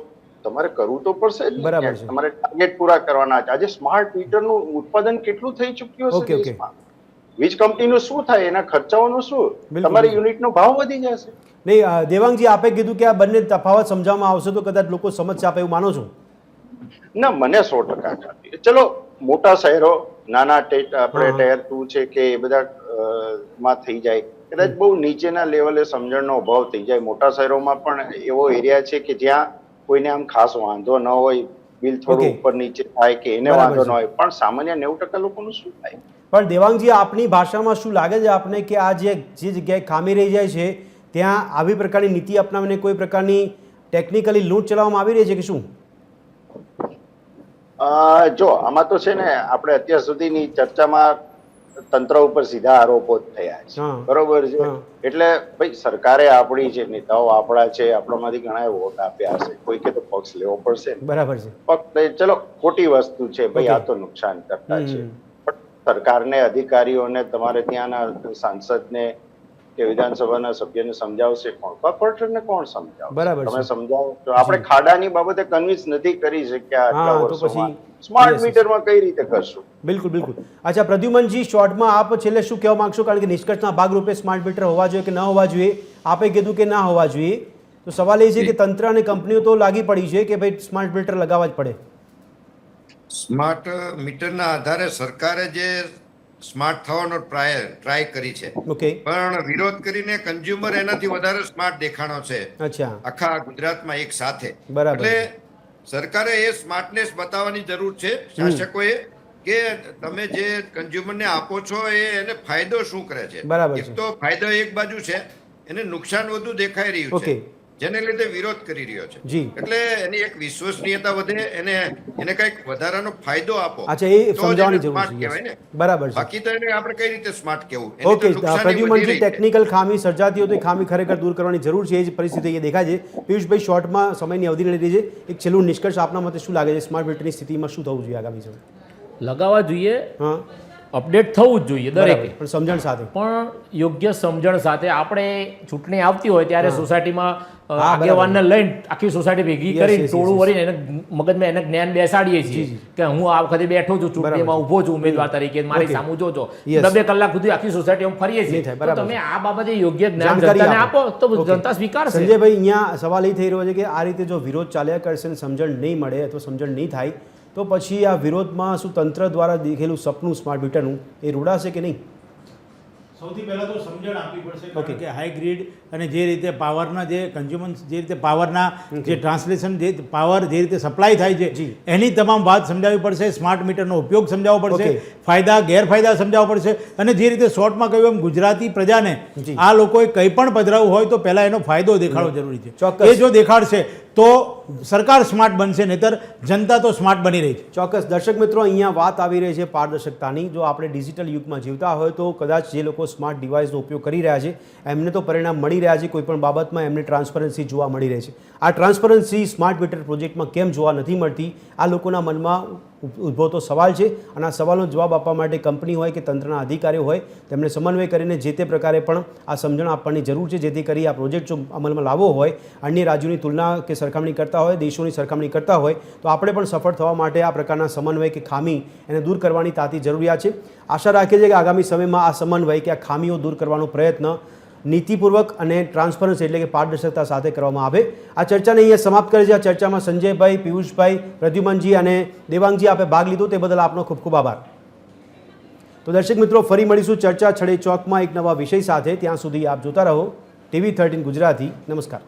તમારે કરવું તો પડશે જ ને. બરાબર છે. તમારે ટાર્ગેટ પૂરા કરવાના છે. આજે સ્માર્ટ મીટરનું ઉત્પાદન કેટલું થઈ ચૂક્યું ઓકે, છે ઓકે. દેશમાં. વીજ કંપનીનું શું થાય, એના ખર્ચાઓનું શું, બિલકુલ. તમારી યુનિટનો ભાવ વધી જશે. નહીં દેવાંગજી, આપે કીધું કે આ બંને તફાવત સમજાવવામાં આવશે તો કદાચ લોકો સમજશે, આપે એવું માનો છો? ના, મને 100% ખાતરી. ચલો, મોટા શહેરો, નાના આપણે હા. ટાયર 2 છે કે એ બધા માં થઈ જાય. કદાચ બહુ નીચેના લેવલે સમજણનો અભાવ થઈ જાય. મોટા શહેરોમાં પણ એવો એરિયા છે કે જ્યાં કોઈને આમ ખાસ વાંધો ન હોય, બિલ થોડું ઓકે. ઉપર નીચે થાય કે એને બરાબર વાંધો છે. ન હોય, પણ સામાન્ય 90% લોકોનું શું થાય. પણ દેવાંગજી, આપની ભાષામાં શું લાગે છે આપને કે આ જે જગ્યાએ ખામી રહી જાય છે ત્યાં આવી પ્રકારની નીતિ અપનાવીને કોઈ પ્રકારની ટેકનિકલી લૂંટ ચલાવવામાં આવી રહી છે કે શું? જો આમાં તો છે ને, આપણે અત્યાર સુધીની ચર્ચામાં તંત્ર ઉપર સીધા આરોપો જ થયા છે. હા. બરોબર છે. હા. એટલે ભાઈ સરકારે આપણી છે, નેતાઓ આપણા છે, આપણામાંથી ઘણા વોટ આપ્યા હશે, કોઈ કે તો પક્ષ લેવો પડશે ને. બરાબર છે. પક્ષ લઈ, ચલો, ખોટી વસ્તુ છે ભાઈ, ઓકે. આ તો નુકસાન કરતા છે. હમ. પણ સરકારને, અધિકારીઓને, તમારે ત્યાંના સાંસદને કે વિધાનસભાના સભ્યને સમજાવશે કોણ? કોર્પોરેટરને કોણ સમજાવશે? બરાબર તમે છે. સમજાવો તો આપણે ખાડાની બાબતે કન્વિન્સ નથી કરી શક્યા આટલા હા, તો વર્ષોમાં. પછી સ્માર્ટ yes, મીટરમાં કઈ રીતે કરશું? બિલકુલ બિલકુલ. અચ્છા પ્રદ્યુમનજી, શોર્ટમાં આપ છેલ્લે શું કહેવા માંગશો? કારણ કે નિષ્કર્ષના ભાગરૂપે સ્માર્ટ મીટર હોવા જોઈએ કે ન હોવા જોઈએ, આપે કીધું કે ના હોવા જોઈએ, તો સવાલ એ છે કે તંત્ર અને કંપનીઓ તો લાગી પડી છે કે ભાઈ સ્માર્ટ મીટર લગાવવા જ પડે. સ્માર્ટ મીટરના આધારે સરકારે જે સ્માર્ટ થવાનો ટ્રાય કરી છે, ઓકે, પણ વિરોધ કરીને કન્ઝ્યુમર એનાથી વધારે સ્માર્ટ દેખાણો છે અચ્છા, આખા ગુજરાતમાં એક સાથે. બરાબર. એટલે સરકારે એ સ્માર્ટનેસ બતાવવાની જરૂર છે, શાસકોએ, કે તમે જે કન્ઝ્યુમરને આપો છો એને ફાયદો શું કરે છે. બરાબર એક છે. તો ફાયદો એક બાજુ છે, એને નુકસાન વધુ દેખાઈ રહ્યું ઓકે. છે, જેને લીધે વિરોધ કરી રહ્યો છે. જી. એટલે એની એક વિશ્વસનીયતા વધે, એને કંઈક વધારાનો ફાયદો આપો, અચ્છા, એ તો જ સમજાવવાની એને જરૂર સ્માર્ટ છે. કહેવાય ને. બરાબર છે. બાકી તો એને આપણે કઈ રીતે સ્માર્ટ કહેવું? એની તો ઓકે, નુકસાની વધી પ્રદ્યુમનજી, રહી છે. ટેકનિકલ ખામી સર્જાતી હોય તો એ ખામી ખરેખર દૂર કરવાની જરૂર છે, એ જ પરિસ્થિતિ અહીંયા દેખાય છે. પિયુષભાઈ, શોર્ટમાં સમયની અવધિ લઈ રહી છે, એક છેલ્લું નિષ્કર્ષ આપના મતે શું લાગે છે સ્માર્ટ મીટરની સ્થિતિમાં શું થવું જોઈએ આગામી સમય? લગાવવા જોઈએ, હા, અપડેટ થવું જ જોઈએ બરાબર, દરેકે, પણ સમજણ સાથે. પણ યોગ્ય સમજણ સાથે. આપણે ચૂંટણી આવતી હોય ત્યારે સોસાયટીમાં બરાબર. આગેવાનને લઈને આખી સોસાયટી ભેગી Yes, કરીને yes, ટોળું yes. વળીને એને મગજમાં એને જ્ઞાન બેસાડીએ છીએ કે હું આ વખતે બેઠો છું, ચૂંટણીમાં ઊભો છું ઉમેદવાર તરીકે, મારી Okay. સામું જોજો. Yes. 2 કલાક સુધી આખી સોસાયટીમાં ફરીએ છીએ. નહીં થાય, તો બરાબર તમે છે. આ બાબતે યોગ્ય જ્ઞાન જાણકારી જનતાને આપો. આપો તો Okay. જનતા સ્વીકારશે. સંજયભાઈ, અહીંયા સવાલ એ થઈ રહ્યો છે કે આ રીતે જો વિરોધ ચાલ્યા કરશે ને સમજણ નહીં મળે અથવા સમજણ નહીં થાય તો પછી આ વિરોધમાં શું તંત્ર દ્વારા દેખેલું સપનું સ્માર્ટ મીટરનું એ રૂડાશે કે નહીં? સૌથી પહેલા તો સમજણ આપવી પડશે, Okay. કારણ કે હાઈ ગ્રીડ અને જે રીતે પાવરના જે કન્ઝ્યુમર, જે રીતે પાવરના જે ટ્રાન્સલેશન, જે પાવર જે રીતે સપ્લાય થાય છે, જી. એની તમામ વાત સમજાવવી પડશે. સ્માર્ટ મીટરનો ઉપયોગ સમજાવવો પડશે, Okay. ફાયદા ગેરફાયદા સમજાવવા પડશે, અને જે રીતે શોર્ટમાં કહ્યું એમ ગુજરાતી પ્રજાને જી. આ લોકોએ કંઈ પણ પધરાવવું હોય તો પહેલા એનો ફાયદો દેખાડવો જરૂરી છે. ચોક્કસ. એ જો દેખાડશે તો સરકાર સ્માર્ટ બનશે, નહીતર જનતા તો સ્માર્ટ બની રહી છે. ચોક્કસ. દર્શક મિત્રો, અહીંયા વાત આવી રહી છે પારદર્શકતાની. જો આપણે ડિજિટલ યુગમાં જીવતા હોય તો કદાચ જે લોકો સ્માર્ટ ડિવાઇસનો ઉપયોગ કરી રહ્યા છે એમને તો પરિણામ મળી રહ્યા છે, કોઈ પણ બાબતમાં એમને ટ્રાન્સપરન્સી જોવા મળી રહી છે. આ ટ્રાન્સપરન્સી સ્માર્ટ મીટર પ્રોજેક્ટમાં કેમ જોવા નથી મળતી? આ લોકોના મનમાં ઉદ્ભવતો તો સવાલ છે, અને આ સવાલનો જવાબ આપવા માટે કંપની હોય કે તંત્રના અધિકારીઓ હોય તેમને સમન્વય કરીને જે તે પ્રકારે પણ આ સમજણ આપવાની જરૂર છે, જેથી કરી આ પ્રોજેક્ટ જો અમલમાં લાવવો હોય, અન્ય રાજ્યોની તુલના કે સરખામણી કરતા હોય, દેશોની સરખામણી કરતા હોય તો આપણે પણ સફળ થવા માટે આ પ્રકારના સમન્વય કે ખામી એને દૂર કરવાની તાતી જરૂરિયાત છે. આશા રાખીએ છીએ કે આગામી સમયમાં આ સમન્વય કે આ ખામીઓ દૂર કરવાનો પ્રયત્ન નીતિપૂર્વક અને ટ્રાન્સપરન્સી એટલે કે પારદર્શકતા સાથે કરવામાં આવે. આ ચર્ચાને અહીંયા સમાપ્ત કરે છે. આ ચર્ચામાં સંજયભાઈ, પિયુષભાઈ, પ્રદ્યુમનજી અને દેવાંગજી આપે ભાગ લીધો તે બદલ આપનો ખૂબ ખૂબ આભાર. તો દર્શક મિત્રો, ફરી મળીશું ચર્ચા છડે ચોકમાં એક નવા વિષય સાથે. ત્યાં સુધી આપ જોતા રહો TV13 ગુજરાતી. નમસ્કાર.